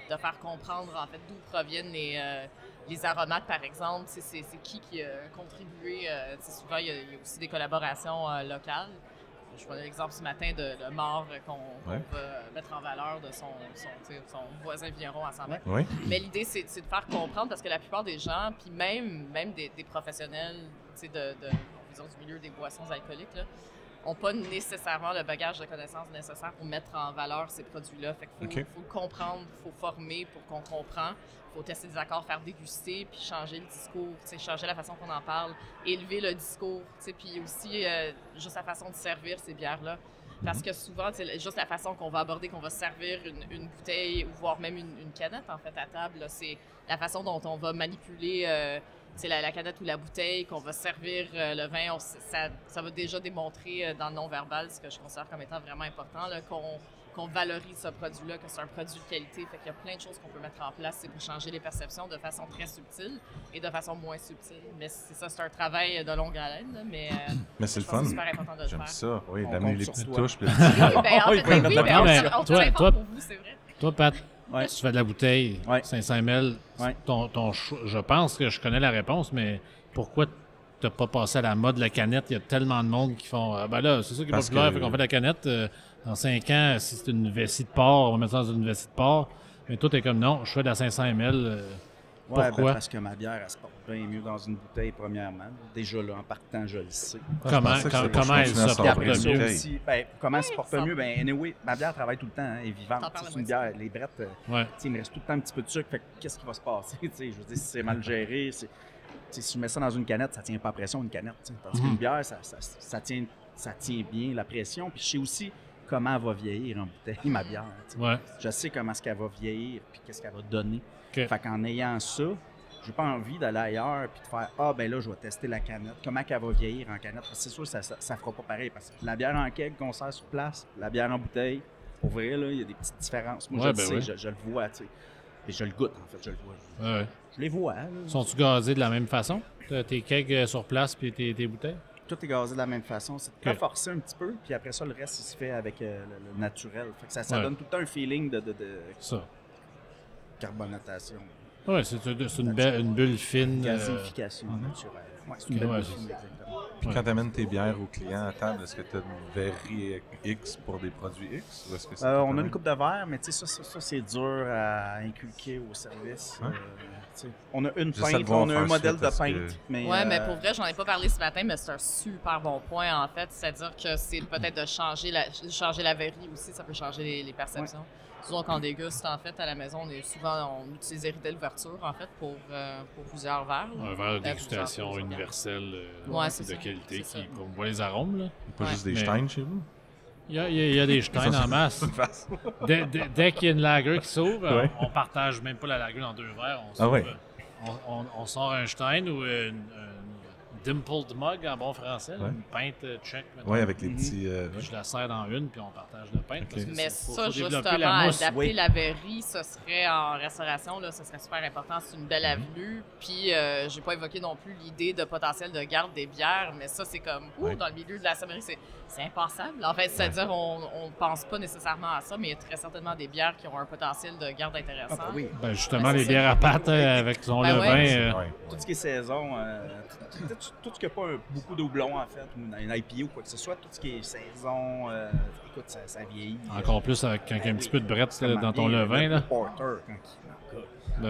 E: de faire comprendre, en fait, d'où proviennent les aromates, par exemple. Tu sais, c'est qui a contribué. Tu sais, souvent, il y a aussi des collaborations locales. Je prenais l'exemple ce matin de Mort qu'on
A: Ouais.
E: va mettre en valeur de son voisin vigneron à 100 mètres.
A: Oui,
E: Mais l'idée, c'est de faire comprendre, parce que la plupart des gens, puis même des professionnels tu sais, disons, du milieu des boissons alcooliques, n'ont pas nécessairement le bagage de connaissances nécessaire pour mettre en valeur ces produits-là. Fait qu'il faut,
A: OK.
E: faut le comprendre, il faut former pour qu'on comprend. Il faut tester des accords, faire déguster, puis changer le discours, tu sais, changer la façon qu'on en parle, élever le discours, tu sais, puis aussi juste la façon de servir ces bières-là. Parce que souvent, c'est juste la façon qu'on va aborder, qu'on va servir une bouteille ou voire même une canette, en fait, à table, là, c'est la façon dont on va manipuler la canette ou la bouteille, qu'on va servir le vin. Ça va déjà démontrer dans le non-verbal, ce que je considère comme étant vraiment important, là, qu'on valorise ce produit-là, que c'est un produit de qualité. Fait qu'il y a plein de choses qu'on peut mettre en place pour changer les perceptions de façon très subtile et de façon moins subtile. Mais c'est ça, c'est un travail de longue haleine, là, mais
A: mais c'est
E: je
A: le
E: pense que
A: fun.
E: c'est super important de le
A: J'aime
E: faire.
A: ça. Oui,
B: On
A: d'amener
B: compte
A: les
B: sur
A: petites
B: toi.
A: touches. puis le petit-
E: Ben, en fait,
B: Oui,
E: ben oui,
B: ben,
E: ben,
D: mais
E: on
D: toi-
E: travaille
D: toi-
E: fort pour vous, c'est vrai.
D: Toi, Pat,
B: Ouais.
D: tu fais de la bouteille,
B: Ouais.
D: 500 ml,
B: Ouais.
D: ton choix- je pense que je connais la réponse, mais pourquoi t'as pas passé à la mode de la canette? Il y a tellement de monde qui font ben là, c'est ça qui est
A: Parce
D: populaire,
A: que-
D: fait qu'on fait de la canette. Dans 5 ans, si c'est une vessie de porc, on va mettre ça dans une vessie de porc. Mais toi, t'es comme non, je fais de la 500 ml.
B: Ouais,
D: Pourquoi?
B: parce que ma bière, elle se porte bien mieux dans une bouteille, premièrement. Déjà, là, en partant, je le sais.
D: Comment,
A: pensais que c'était pour
D: comment elle
A: continuer à
D: se
B: Puis
A: sortir
D: porte
B: après
A: une
B: ça
D: mieux?
A: bouteille.
B: aussi, ben, comment elle se porte
E: ça-
B: mieux? Ben, anyway, ma bière travaille tout le temps, hein, elle est vivante.
E: T'en parles
B: C'est une
E: à
B: bière, les brettes,
D: Ouais.
B: tu sais, il me reste tout le temps un petit peu de sucre. Fait que qu'est-ce qui va se passer? Tu sais, je veux dire, si c'est mal géré, tu sais, si je mets ça dans une canette, ça tient pas à pression, une canette. Tu sais, parce qu'une bière, ça tient bien la pression. Puis je sais aussi comment elle va vieillir en bouteille, ma bière. Tu sais.
D: Ouais.
B: Je sais comment est-ce qu'elle va vieillir, puis qu'est-ce qu'elle va donner.
D: OK.
B: Fait qu'en ayant ça, j'ai pas envie d'aller ailleurs puis de faire ben là, je vais tester la canette. Comment qu'elle va vieillir en canette? Parce que c'est sûr que ça fera pas pareil. Parce que la bière en keg qu'on sert sur place, la bière en bouteille, pour vrai, là, il y a des petites différences. Moi,
D: Ouais,
B: je le
D: ben
B: sais,
D: oui.
B: je le vois, tu sais. Et je le goûte, en fait, je le vois.
D: Ouais.
B: Je les vois, là.
D: Sont-tu gazés de la même façon? Tes kegs sur place puis tes bouteilles?
B: tout est gazé de la même façon. C'est de forcer un petit peu, puis après ça, le reste, il se fait avec le naturel. Fait que ça donne tout le temps un feeling de carbonatation.
D: Oui, c'est une bulle fine.
B: Gasification naturelle. Ouais, c'est une bulle fine, exactement.
A: Puis quand tu amènes tes bières aux clients à table, est-ce que tu as une verrerie X pour des produits X? Ou est-ce que
B: on a une coupe de verre, mais tu sais, ça c'est dur à inculquer au service. On a une pinte, on a un modèle de pinte. Mais
E: pour vrai, j'en ai pas parlé ce matin, mais c'est un super bon point, en fait. C'est-à-dire que c'est peut-être de changer la verrerie aussi, ça peut changer les perceptions. Ouais. Disons qu'on déguste, en fait, à la maison, on utilise des l'ouverture, en fait, pour plusieurs verres.
D: Un verre de dégustation universelle de qualité qui promouvoit les arômes. Là.
A: Pas juste des Stein chez vous?
D: Il y a des Stein en masse. Dès qu'il y a une lager qui s'ouvre, on partage même pas la lager dans 2 verres. On sort un Stein ou une dimpled mug en bon français, une pinte tchèque.
A: Oui, avec les petits...
D: Je la sers dans une, puis on partage la pinte. Parce que
E: mais
D: faut
E: justement, adapter la verrerie, ce serait en restauration, là, ce serait super important. C'est une belle avenue. Puis, j'ai pas évoqué non plus l'idée de potentiel de garde des bières, mais ça, c'est comme, dans le milieu de la sommellerie, c'est impassable. En fait, c'est-à-dire, on pense pas nécessairement à ça, mais il y a très certainement des bières qui ont un potentiel de garde intéressant.
D: Justement, les bières à pâte avec son levain.
B: Tout ce qui est saison, tout ce qui n'a pas beaucoup de houblon, en fait, ou une IPA ou quoi que ce soit, tout ce qui est saison, écoute, ça vieillit.
D: Encore plus quand il y a un petit peu de brette dans ton levain.
B: Le porter,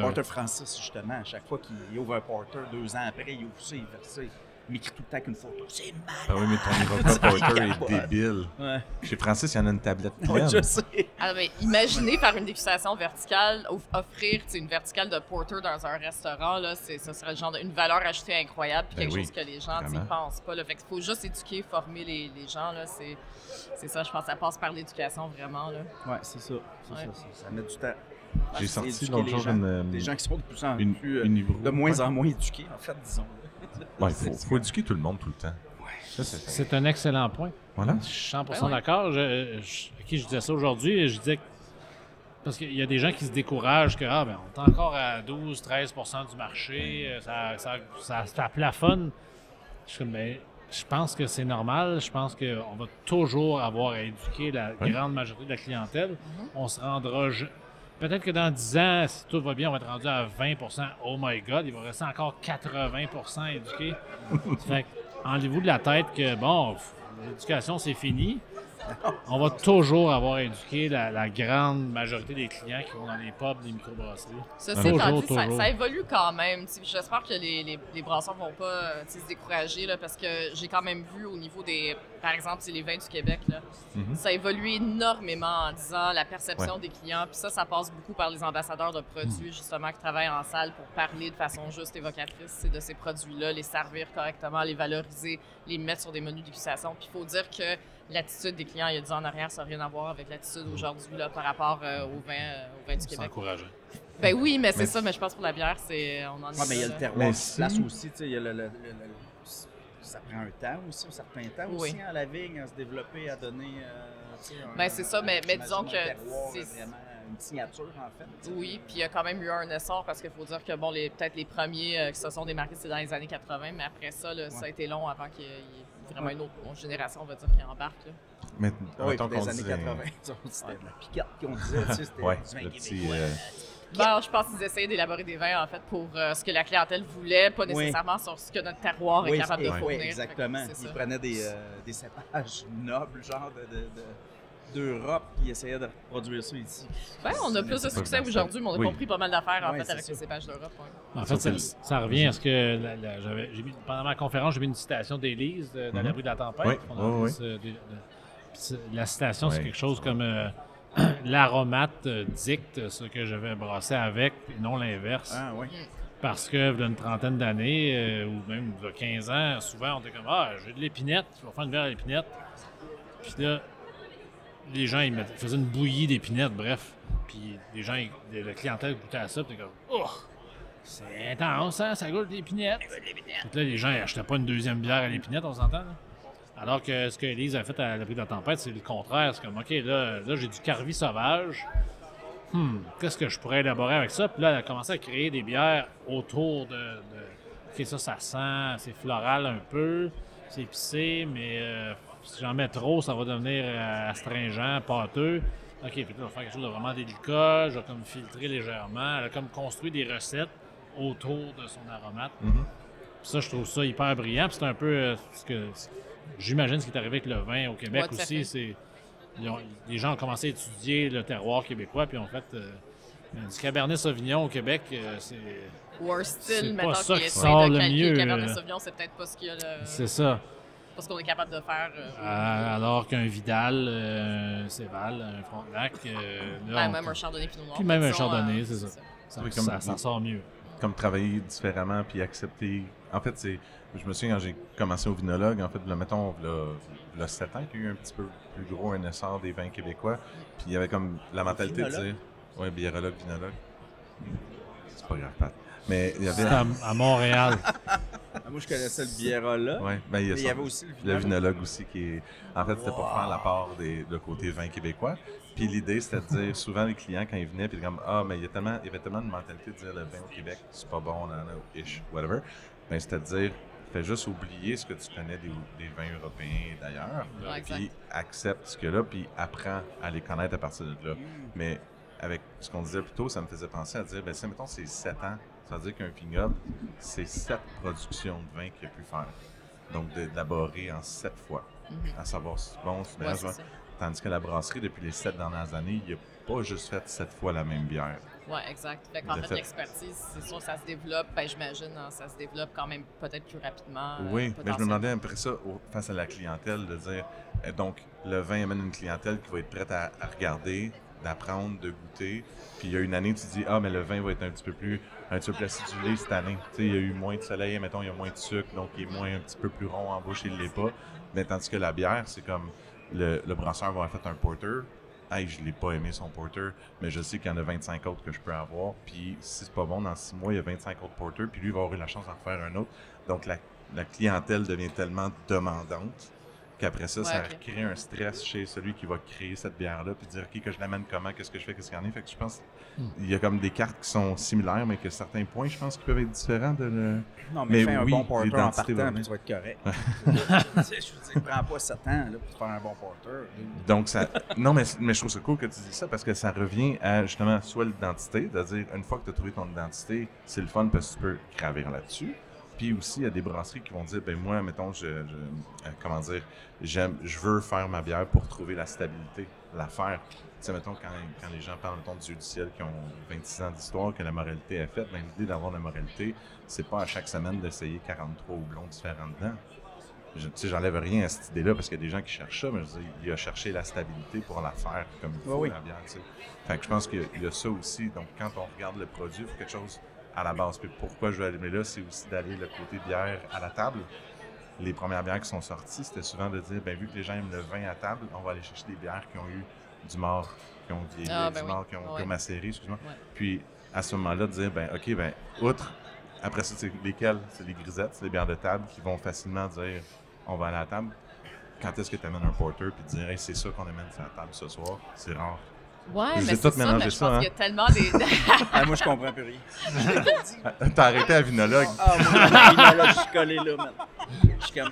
B: Porter Francis, justement, à chaque fois qu'il ouvre un porter, 2 ans après, il ouvre ça, il fait ça. Il m'écrit tout le temps qu'une photo. C'est mal!
A: Ah oui, mais ton Europa Porter est débile. Ouais. Chez Francis, il y en a une tablette pleine.
B: Je sais.
E: Alors, mais imaginez faire une dégustation verticale, offrir une verticale de porter dans un restaurant, là, ça serait le genre une valeur ajoutée incroyable, puis quelque chose que les gens ne pensent pas. Là. Fait qu'il faut juste éduquer, former les gens. Là, c'est ça, je pense que ça passe par l'éducation vraiment.
B: Oui, c'est ça. Ça met du temps.
A: J'ai sorti l'autre jour
B: des gens qui sont de plus en plus, de moins en moins éduqués, en fait, disons.
A: Il faut éduquer tout le monde tout le temps.
D: C'est un excellent point.
A: Voilà.
D: Je suis 100% d'accord. À qui je disais ça aujourd'hui, je disais que parce qu'il y a des gens qui se découragent que on est encore à 12-13% du marché, ça plafonne. Je pense que c'est normal. Je pense qu'on va toujours avoir à éduquer la grande majorité de la clientèle. On se rendra... Peut-être que dans 10 ans, si tout va bien, on va être rendu à 20%. Oh my God, il va rester encore 80% éduqués. Fait que, enlevez-vous de la tête que, l'éducation, c'est fini. On va toujours avoir éduqué la grande majorité des clients qui vont dans les pubs, les microbrasseries.
E: Ça évolue quand même. J'espère que les brasseurs vont pas se décourager là, parce que j'ai quand même vu au niveau des... Par exemple, les vins du Québec, là, ça évolue énormément en 10 ans, la perception des clients. Puis ça passe beaucoup par les ambassadeurs de produits, justement, qui travaillent en salle pour parler de façon juste évocatrice de ces produits-là, les servir correctement, les valoriser, les mettre sur des menus de dégustation. Puis il faut dire que l'attitude des clients il y a 10 ans en arrière, ça n'a rien à voir avec l'attitude aujourd'hui là, par rapport au vin du Québec.
D: C'est encourageant.
E: Ben oui, mais c'est ça, mais je pense pour la bière, on en est
B: mais il y a le terroir qui place aussi, tu sais, il y a ça prend un temps aussi, un certain temps aussi, à la vigne, à se développer, à donner,
E: c'est ça, mais disons que
B: c'est vraiment une signature, en fait.
E: Oui, puis il y a quand même eu un essor, parce qu'il faut dire que, peut-être les premiers qui se sont démarqués, c'est dans les années 80, mais après ça, ça a été long avant qu'il y ait vraiment une autre génération, on va dire, qui embarque, là.
A: Mais
B: oui, dans les années 80, c'était de la piquette qu'on disait, c'était du vin québécois.
E: Je pense qu'ils essayaient d'élaborer des vins, en fait, pour ce que la clientèle voulait, pas nécessairement sur ce que notre terroir est capable de fournir.
B: Oui, exactement. Ils prenaient des cépages nobles, genre d'Europe, qui essayaient de produire ça ici.
E: On a plus de succès aujourd'hui, mais on a compris pas mal d'affaires, en fait, avec les cépages d'Europe.
D: En fait, ça revient à ce que pendant ma conférence, j'ai mis une citation d'Élise dans l'abri de la tempête. La citation, c'est quelque chose comme... L'aromate dicte ce que je vais brasser avec, et non l'inverse.
B: Ah oui.
D: Parce que, il y a une trentaine d'années, ou même il y a 15 ans, souvent, on était comme « Ah, j'ai de l'épinette, je vais faire une verre à l'épinette. » Puis là, les gens, ils faisaient une bouillie d'épinettes, bref. Puis les gens, la clientèle goûtait à ça, puis comme « Oh, c'est intense, hein, ça goûte l'épinette. » Là, les gens n'achetaient pas une deuxième bière à l'épinette, on s'entend, là? Alors que ce qu'Élise a fait à l'abri de la tempête, c'est le contraire. C'est comme, OK, là j'ai du carvi sauvage. Qu'est-ce que je pourrais élaborer avec ça? Puis là, elle a commencé à créer des bières autour de OK, ça sent, c'est floral un peu. c'est épicé, mais si j'en mets trop, ça va devenir astringent, pâteux. OK, puis là, je vais faire quelque chose de vraiment délicat, je vais comme filtrer légèrement. Elle a comme construit des recettes autour de son aromate. Ça, je trouve ça hyper brillant. Puis c'est un peu j'imagine ce qui est arrivé avec le vin au Québec aussi. Les gens ont commencé à étudier le terroir québécois, puis ont fait du Cabernet Sauvignon au Québec.
E: Worstill,
D: pas
E: mettons,
D: ça
E: qui
D: qui
E: essaie
D: sort
E: de
D: le
E: calquer
D: mieux.
E: Cabernet Sauvignon, c'est peut-être pas ce qu'il y a
D: C'est ça.
E: pas ce qu'on est capable de faire.
D: Alors qu'un Vidal, un Céval, un Frontenac.
E: Même un Chardonnay Pinot Noir.
D: Puis même un
E: disons,
D: Chardonnay, c'est ça.
A: Oui,
D: Ça sort mieux.
A: Comme travailler différemment puis accepter. En fait, je me souviens quand j'ai commencé au vinologue, en fait, mettons, le 7 ans qu'il y a eu un petit peu plus gros un essor des vins québécois. Puis il y avait comme la mentalité de dire. Oui, biérologue, vinologue. C'est pas grave, Pat. Mais il y avait.
D: C'était à Montréal.
B: Moi, je connaissais le Biérola.
A: Oui, ben, il y
B: avait aussi
A: le vinologue aussi qui est. En fait, c'était pour faire la part de côté vin québécois. Puis l'idée, c'était de dire, souvent les clients, quand ils venaient, puis comme, mais il y avait tellement de mentalité de dire le vin au Québec, c'est pas bon, ish, whatever. Ben, c'était de dire, fais juste oublier ce que tu connais des vins européens et d'ailleurs, puis accepte ce que là, puis apprends à les connaître à partir de là. Mais avec ce qu'on disait plus tôt, ça me faisait penser à dire, ben, si, mettons, c'est 7 ans, ça veut dire qu'un vignoble, c'est 7 productions de vin qu'il a pu faire. Donc, d'élaborer en 7 fois, à savoir si c'est bon, si c'est bien. Tandis que la brasserie, depuis les 7 dernières années, il n'a pas juste fait 7 fois la même bière.
E: Oui, exact. Fait qu'en fait, l'expertise, c'est sûr, ça se développe. Ben, j'imagine, ça se développe quand même peut-être plus rapidement.
A: Oui, mais je me demandais après ça, face à la clientèle, de dire, donc, le vin amène une clientèle qui va être prête à regarder, d'apprendre, de goûter. Puis il y a une année, tu dis, mais le vin va être un petit peu plus acidulé cette année. Tu sais, il y a eu moins de soleil, mettons, il y a moins de sucre, donc il est un petit peu plus rond en bouche, il ne l'est pas. Mais tandis que la bière, c'est comme, le brasseur va avoir fait un porter. Hey, je l'ai pas aimé son porter, mais je sais qu'il y en a 25 autres que je peux avoir. Puis si c'est pas bon, dans 6 mois, il y a 25 autres porters, puis lui, il va avoir eu la chance d'en refaire un autre. Donc la clientèle devient tellement demandante qu'après ça, ça crée un stress chez celui qui va créer cette bière-là, puis dire, OK, que je l'amène comment, qu'est-ce que je fais, qu'est-ce qu'il y en a. Fait que je pense qu'il y a comme des cartes qui sont similaires, mais que certains points, je pense, qui peuvent être différents de le...
B: Non, mais fais un bon porter en partant,
A: puis
B: tu vas être correct. Je veux dire, prends pas 7 ans là, pour faire un bon porter.
A: Donc, ça... Non, mais je trouve ça cool que tu dis ça, parce que ça revient à, justement, soit l'identité, c'est-à-dire, une fois que tu as trouvé ton identité, c'est le fun parce que tu peux gravir là-dessus. Puis aussi, il y a des brasseries qui vont dire, ben moi, mettons, je veux faire ma bière pour trouver la stabilité, la faire. Tu sais, mettons, quand les gens parlent, mettons, du Dieu du ciel qui ont 26 ans d'histoire, que la moralité est faite, ben l'idée d'avoir la moralité, c'est pas à chaque semaine d'essayer 43 houblons différents dedans. Tu sais, j'enlève rien à cette idée-là, parce qu'il y a des gens qui cherchent ça, mais je veux dire, il a cherché la stabilité pour la faire comme il faut, la bière, tu sais. Fait que je pense qu'il y a ça aussi. Donc, quand on regarde le produit, il faut quelque chose à la base. Puis pourquoi je vais allumer là, c'est aussi d'aller le côté bière à la table. Les premières bières qui sont sorties, c'était souvent de dire, ben vu que les gens aiment le vin à table, on va aller chercher des bières qui ont eu du mort, qui ont vieilli, qui ont macéré, excuse-moi. Ouais. Puis à ce moment-là, de dire, ben OK, ben outre, après ça, c'est lesquelles? C'est les grisettes, c'est les bières de table qui vont facilement dire, on va aller à la table. Quand est-ce que tu amènes un porter puis dire, hey, c'est ça qu'on amène sur la table ce soir? C'est rare.
E: Ouais, mais c'est ça, mais je pense qu'il y a tellement des...
B: moi, je comprends plus rien.
A: T'as arrêté à vinologue.
B: Moi, vinologue, je suis collé là, man. Je suis comme...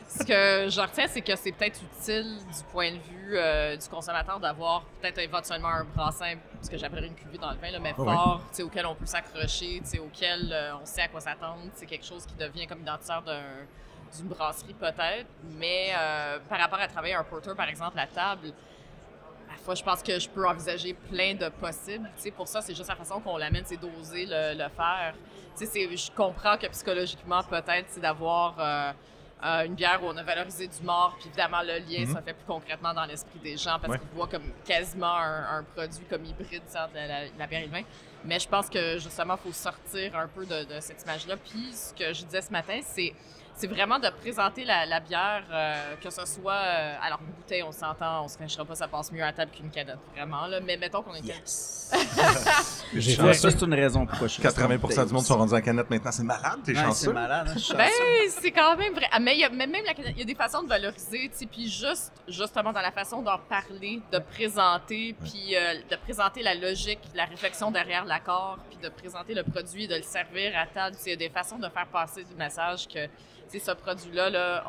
E: Ce que je retiens, c'est que c'est peut-être utile du point de vue du consommateur d'avoir peut-être éventuellement un brassin, ce que j'appellerais une cuvée dans le vin, là, mais fort, auquel on peut s'accrocher, auquel on sait à quoi s'attendre. C'est quelque chose qui devient comme identitaire d'une brasserie peut-être, mais par rapport à travailler un porter, par exemple, à table, je pense que je peux envisager plein de possibles. Pour ça, c'est juste la façon qu'on l'amène, c'est d'oser le faire. Je comprends que psychologiquement, peut-être, c'est d'avoir une bière où on a valorisé du mort, puis évidemment, le lien, ça fait plus concrètement dans l'esprit des gens parce qu'ils voient comme quasiment un produit comme hybride entre la bière et le vin. Mais je pense que, justement, il faut sortir un peu de cette image-là. Puis, ce que je disais ce matin, c'est vraiment de présenter la bière, que ce soit... alors, une bouteille, on s'entend, on se cachera pas, ça passe mieux à table qu'une canette, vraiment. Là, mais mettons qu'on est...
B: Yes! Ça, c'est une raison pourquoi je suis
A: 80% du monde sont rendus en canette maintenant. C'est malade, t'es chanceux.
B: C'est malade, je suis chanceux.
E: Ben, c'est quand même vrai. Mais même la canette, il y a des façons de valoriser, puis justement dans la façon d'en parler, de présenter, puis de présenter la logique, la réflexion derrière accord, puis de présenter le produit, de le servir à table. Il y a des façons de faire passer du message que ce produit-là, là,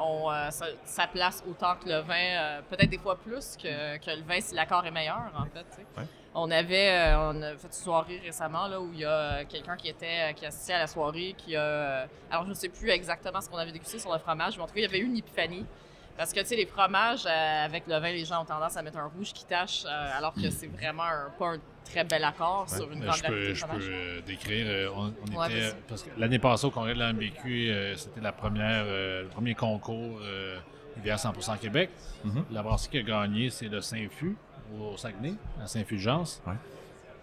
E: ça place autant que le vin, peut-être des fois plus que le vin si l'accord est meilleur, en fait. Ouais. On a fait une soirée récemment là, où il y a quelqu'un qui assistait à la soirée alors je ne sais plus exactement ce qu'on avait dégusté sur le fromage, mais en tout cas, il y avait eu une épiphanie. Parce que, les fromages, avec le vin, les gens ont tendance à mettre un rouge qui tache, alors que c'est vraiment pas un très bel accord sur une grande variété de fromage.
D: Je peux décrire. On était... Parce que l'année passée, au congrès de la MBQ, c'était le premier concours bière 100% Québec. La brasserie qui a gagné, c'est le Saint-Fus, au Saguenay, à Saint-Fulgence. Ouais.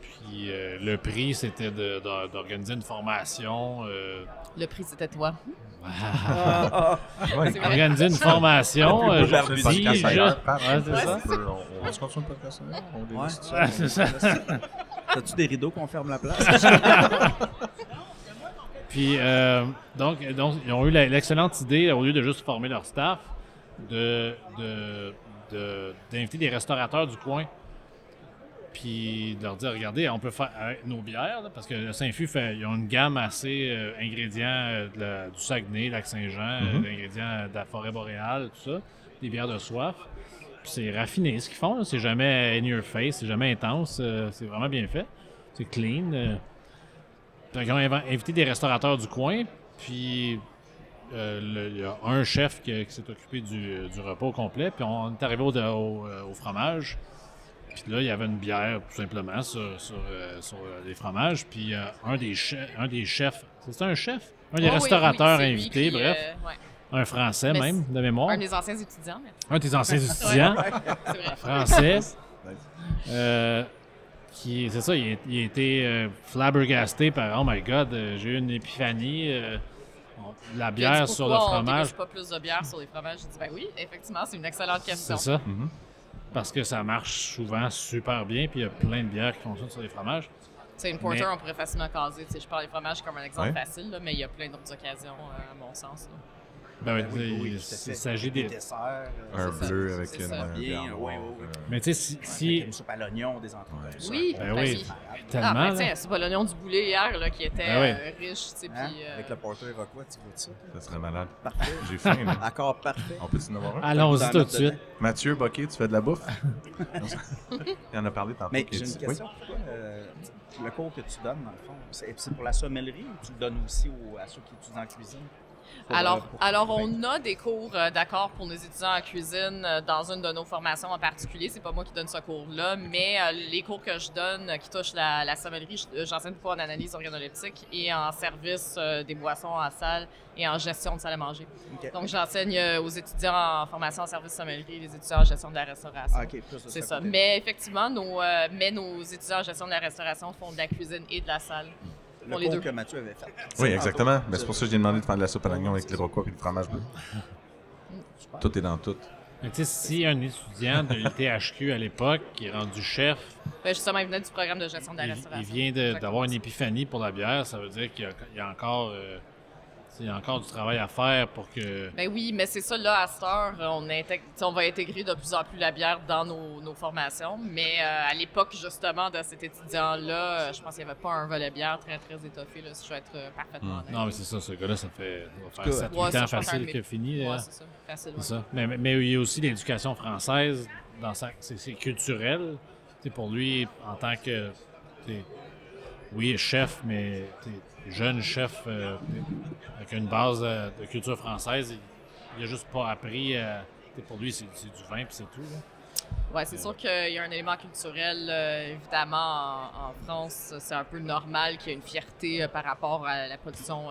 D: Puis le prix, c'était d'organiser une formation.
E: Le prix, c'était toi.
D: Organiser une formation, je dis.
A: C'est ça. On se continue le podcast.
D: Ouais, c'est ça.
B: As-tu des rideaux qu'on ferme la place?
D: Puis, donc, ils ont eu l'excellente idée, au lieu de juste former leur staff, d'inviter des restaurateurs du coin. Puis de leur dire, regardez, on peut faire nos bières, là, parce que le Saint-Fus, ils ont une gamme assez ingrédients du Saguenay, Lac-Saint-Jean, ingrédients de la forêt boréale, tout ça, des bières de soif. Puis c'est raffiné ce qu'ils font, là. C'est jamais in your face, c'est jamais intense, c'est vraiment bien fait, c'est clean. Donc, ils ont invité des restaurateurs du coin, puis il y a un chef qui s'est occupé du repas au complet, puis on est arrivé au fromage. Puis là, il y avait une bière, tout simplement, sur les fromages. Puis un des chefs, c'est un chef? Un des restaurateurs invités, bref. Un Français même, de mémoire.
E: Un des anciens étudiants.
D: Un des anciens étudiants.
E: C'est vrai.
D: Français. C'est ça, il a été flabbergasté par « Oh my God, j'ai eu une épiphanie. La bière sur le fromage.
E: On pas plus de bière sur les fromages. J'ai dit, ben oui, effectivement, c'est une excellente question.
D: C'est ça. Parce que ça marche souvent super bien, puis il y a plein de bières qui fonctionnent sur les fromages.
E: C'est une porter, on pourrait facilement caser. Je parle des fromages comme un exemple facile, là, mais il y a plein d'autres occasions, à mon sens. Là.
D: Ben oui, il s'agit des
B: desserts.
A: Un bleu avec une
B: bien.
D: Mais tu sais, si
B: une soupe à l'oignon, des entrées.
E: Oui,
D: oui, tellement.
E: La soupe à l'oignon du boulet hier, là, qui était riche.
B: Avec le porter iroquois, tu vois ça?
A: Ça serait malade.
B: Parfait.
A: J'ai faim.
B: Accord parfait.
A: On peut-y en avoir un?
D: Allons-y tout de suite.
A: Mathieu Bocquet, tu fais de la bouffe? Il en a parlé tantôt.
B: Mais j'ai une question. Le cours que tu donnes, dans le fond, c'est pour la sommellerie ou tu le donnes aussi à ceux qui étudient en cuisine?
E: Alors, on a des cours d'accord pour nos étudiants en cuisine dans une de nos formations en particulier. C'est pas moi qui donne ce cours-là, mais les cours que je donne qui touchent la sommellerie, j'enseigne beaucoup en analyse organoleptique et en service des boissons en salle et en gestion de salle à manger. Okay. Donc, j'enseigne aux étudiants en formation en service sommellerie et les étudiants en gestion de la restauration.
B: Okay, c'est
E: ça. Mais effectivement, nos étudiants en gestion de la restauration font de la cuisine et de la salle.
B: Le cours que Mathieu avait fait.
A: Oui, exactement. Mais c'est pour ça que j'ai demandé de faire de la soupe à l'oignon avec l'Iroquois et le fromage bleu. Tout est dans tout.
D: Mais tu sais, si un étudiant de l'ITHQ à l'époque qui est rendu chef...
E: Ben justement, il venait du programme de gestion de la restauration.
D: Il vient d'avoir une épiphanie pour la bière, ça veut dire qu'il y a encore... Il y a encore du travail à faire pour que...
E: Ben oui, mais c'est ça, là, à cette heure, on va intégrer de plus en plus la bière dans nos formations. Mais à l'époque, justement, de cet étudiant-là, je pense qu'il n'y avait pas un volet bière très, très étoffé, là, si je veux être parfaitement honnête.
D: Non, mais c'est ça, ce gars-là, ça va faire 7-8 ans facile qu'il a fini.
E: Oui, c'est ça, facile.
D: C'est ça. Mais il y a aussi l'éducation française, c'est culturel. T'sais, pour lui, en tant que... Oui, chef, mais jeune chef avec une base de culture française, il a juste pas appris. Pour lui, c'est du vin puis c'est tout.
E: Oui, c'est sûr qu'il y a un élément culturel. Évidemment, en France, c'est un peu normal qu'il y ait une fierté par rapport à la production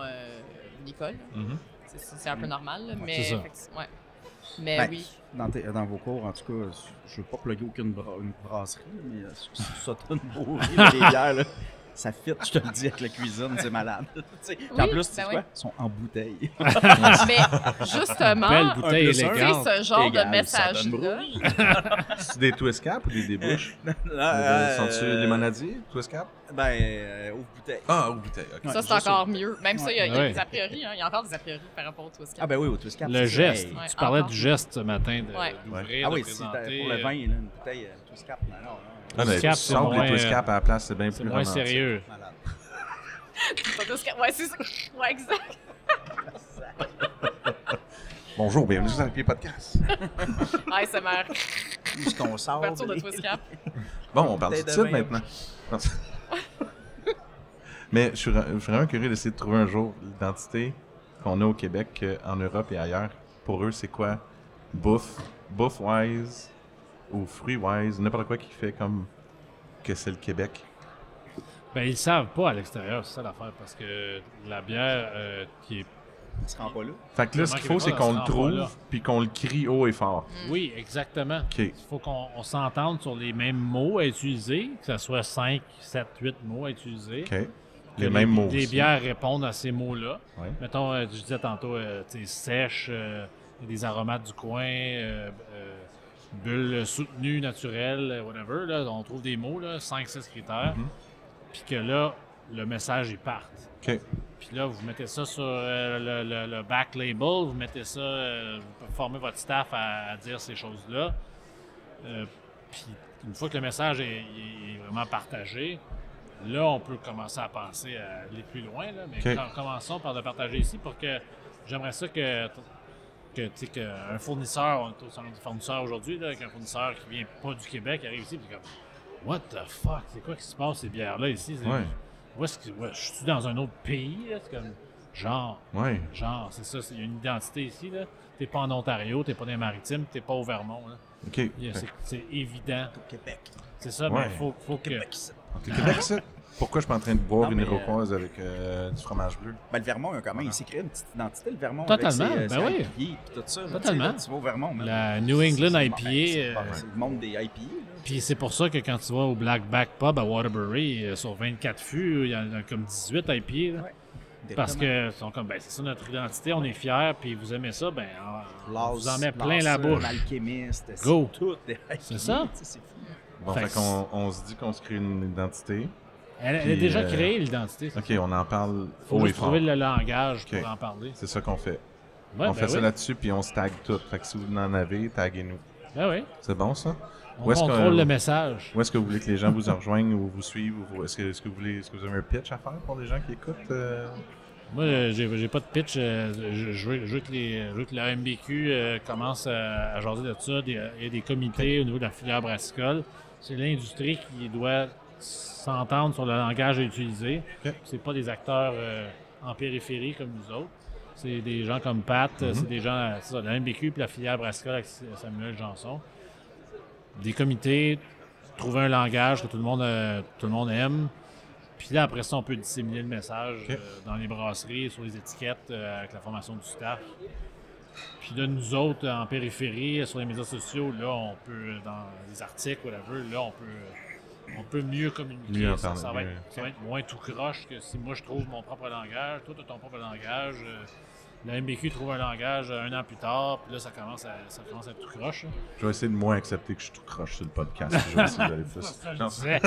E: vinicole. C'est un peu normal, là, mais
D: ouais.
E: Mais oui.
B: Dans vos cours, en tout cas, je ne veux pas plugger aucune brasserie, mais ça donne beau des bières, là. Ça fit, je te le dis, avec la cuisine, c'est malade. Oui, en plus, tu sais quoi? Ils sont en bouteille.
E: Mais justement,
D: belle bouteille élégante.
E: C'est ce genre de message-là.
A: C'est des twist cap ou des débouches? Sont-tu limonadiers, twist cap?
B: Ben, aux bouteilles.
A: Ah, aux bouteilles, OK.
E: Ça, c'est encore mieux. Même ça, il y a des a priori. Il y a encore des a priori par rapport au twist cap.
B: Ah ben oui, au twist cap.
D: Le geste. Tu parlais du geste ce matin d'ouvrir,
B: ah oui,
D: de présenter.
B: pour le vin, une bouteille twist cap. Non.
A: Ah, mais
D: Twist cap,
A: tu sors
D: c'est
A: les twist
D: moins,
A: cap à la place, c'est bien
D: c'est
A: plus
D: moins
A: romantique.
D: sérieux.
B: Malade.
E: Ouais, c'est ça. Ouais, exact.
A: Bonjour, bienvenue sur le podcast.
E: Ouais, c'est mère.
B: Où est-ce qu'on sort?
E: Ouverture de Twist Cap.
A: Bon, on parle
B: Bouteille
A: de
B: de
A: titre
B: vin.
A: maintenant. Mais je suis vraiment curieux d'essayer de trouver un jour l'identité qu'on a au Québec, en Europe et ailleurs. Pour eux, c'est quoi? Bouffe-wise ou fruit-wise, n'importe quoi qui fait comme que c'est le Québec.
D: Ben, ils savent pas à l'extérieur, c'est ça l'affaire, parce que la bière qui est...
B: On se rend pas là.
A: Fait que là, ce qu'il faut, c'est
D: Québécois,
A: qu'on
D: ça
A: le
D: se rend pas là.
A: trouve puis qu'on le crie haut et fort.
D: Oui, exactement.
A: OK.
D: Il faut qu'on s'entende sur les mêmes mots à utiliser, que ce soit 5, 7, 8 mots à utiliser.
A: OK.
D: Que
A: Les mêmes mots
D: Les
A: aussi.
D: bières répondent à ces mots-là.
A: Ouais.
D: Mettons, je disais tantôt, tu sais, sèche, des aromates du coin, bulles soutenues, naturelles, whatever. Là, on trouve des mots, 5-6 critères. Puis que là, le message, il parte.
A: OK.
D: Puis là, vous mettez ça sur le back label, vous mettez ça, vous formez votre staff à dire ces choses-là. Puis une fois que le message est vraiment partagé, là, on peut commencer à penser à aller plus loin. Là. Mais
A: OK.
D: commençons par le partager ici pour que j'aimerais ça que tu sais, qu'un fournisseur, on est au salon du fournisseur aujourd'hui, là, qu'un fournisseur qui vient pas du Québec arrive ici, puis comme what the fuck, c'est quoi qui se passe ces bières-là ici?
A: Ouais.
D: Où est-ce que je suis dans un autre pays? Là? C'est comme genre,
A: Ouais.
D: c'est ça, il y a une identité ici. Là. T'es pas en Ontario, t'es pas dans les Maritimes, t'es pas au Vermont. Là.
A: OK.
D: C'est évident.
B: Au Québec.
D: C'est ça,
A: Ouais.
D: mais il faut que.
B: Québec, ici.
A: T'es Québec, ça? Pourquoi je suis pas en train de boire
B: Non,
A: une
B: mais,
A: iroquoise avec du fromage bleu?
B: Ben, le Vermont, quand même, il s'est créé une petite identité, le Vermont.
D: Totalement,
B: avec ses,
D: ben
B: ses
D: oui.
B: IPA puis tout ça. là.
D: Totalement.
B: Tu sais, là, tu vas au Vermont. man.
D: La New England
B: C'est-
D: IPA,
B: c'est le monde des IPA. là.
D: Puis c'est pour ça que quand tu vas au Black Back Pub à Waterbury, sur 24 fûts, il y en a comme 18 IPA. Là.
B: Ouais.
D: Parce que sont comme, ben, c'est ça notre identité, on est fiers, puis vous aimez ça, ben, on vous en met plein la bouche.
B: L'alchimiste,
D: Go.
B: c'est tout des IPA.
D: C'est ça.
B: Tu sais, c'est fou.
A: Bon,
D: Fait
A: fait
D: que
A: qu'on on se dit qu'on se crée une identité.
D: Elle
A: Puis,
D: est déjà créée, l'identité.
A: OK, on en parle
D: faut
A: haut et
D: juste
A: fort.
D: trouver le langage
A: OK.
D: pour en parler.
A: C'est ça qu'on fait.
D: Ouais,
A: on
D: ben
A: fait ça
D: oui.
A: là-dessus, puis on se tag tout. Fait que si vous en avez, taguez-nous.
D: Ben oui.
A: C'est bon, ça?
D: On
A: Où est-ce
D: contrôle
A: que-
D: le message.
A: Où est-ce que vous voulez que les gens vous rejoignent ou vous suivent? Est-ce que vous avez un pitch à faire pour les gens qui écoutent?
D: Moi, j'ai pas de pitch. Je veux que la MBQ commence à jaser de ça. Il y a des comités au niveau de la filière brassicole. C'est l'industrie qui doit s'entendre sur le langage à utiliser.
A: OK.
D: C'est pas des acteurs en périphérie comme nous autres. C'est des gens comme Pat, c'est des gens, c'est ça, la MBQ puis la filière brassicole avec Samuel Janson. Des comités, trouver un langage que tout le monde aime. Puis là, après ça, on peut disséminer le message
A: OK.
D: dans les brasseries, sur les étiquettes, avec la formation du staff. Puis là, nous autres, en périphérie, sur les médias sociaux, là, on peut, dans les articles, whatever, là, on peut mieux communiquer.
A: Mieux
D: ça,
A: entendre, mieux.
D: ça va être moins tout croche que si moi, je trouve mon propre langage, toi, tu as ton propre langage. La MBQ trouve un langage 1 an plus tard, puis là, ça commence à être tout croche. là.
A: Je vais essayer de moins accepter que je suis tout croche sur le podcast. Je vais essayer d'aller plus.
D: Ça, je
A: Non.
D: disais.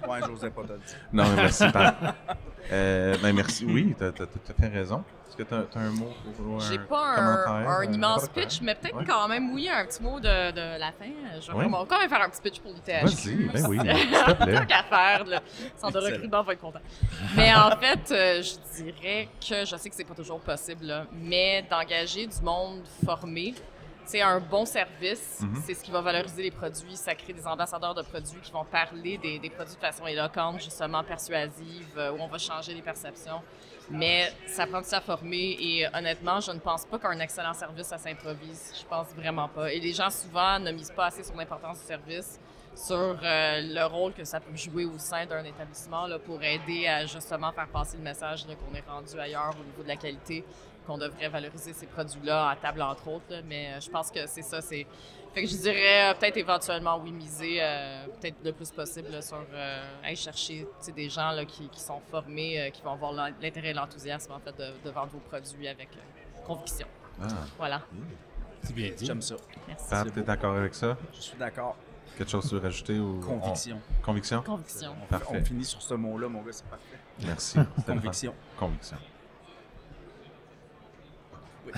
B: Ouais, j'osais pas te le dire.
A: Non, mais merci, Pat. Ben merci. Oui, t'as tout à fait raison. Est-ce que t'as un mot pour un
E: J'ai pas
A: commentaire?
E: un immense
A: n'importe quoi?
E: pitch, mais peut-être
A: Ouais.
E: quand même, oui, un petit mot de la fin. Je vais
A: Ouais.
E: vraiment quand même faire un petit pitch pour l'ITHQ.
A: Vas-y, ben oui, s'il te plaît.
E: Tant qu'à faire, là. Centre de recrutement va être content. Mais en fait, je dirais que je sais que c'est pas toujours possible, là, mais d'engager du monde formé, c'est un bon service,
A: Mhm.
E: c'est ce qui va valoriser les produits, ça crée des ambassadeurs de produits qui vont parler des produits de façon éloquente, justement persuasive, où on va changer les perceptions. Mais ça prend du temps à former et honnêtement, je ne pense pas qu'un excellent service, ça s'improvise. Je pense vraiment pas. Et les gens, souvent, ne misent pas assez sur l'importance du service, sur le rôle que ça peut jouer au sein d'un établissement là, pour aider à justement faire passer le message là, qu'on est rendu ailleurs au niveau de la qualité, qu'on devrait valoriser ces produits-là à table, entre autres. Là. Mais je pense que c'est ça. Fait que je dirais peut-être éventuellement, oui, miser peut-être le plus possible là, sur aller chercher des gens là, qui sont formés, qui vont avoir l'intérêt et l'enthousiasme en fait, de vendre vos produits avec conviction.
A: Ah,
E: Voilà.
D: C'est bien dit.
B: J'aime ça.
E: Merci.
A: Pat, t'es d'accord avec ça?
B: Je suis d'accord.
A: Quelque chose que tu veux rajouter? Ou
B: Conviction.
A: Conviction?
E: Conviction.
A: Parfait.
B: On finit sur ce mot-là, mon gars, c'est parfait.
A: Merci. C'était le fun.
B: Conviction.
A: Conviction.
B: Oui.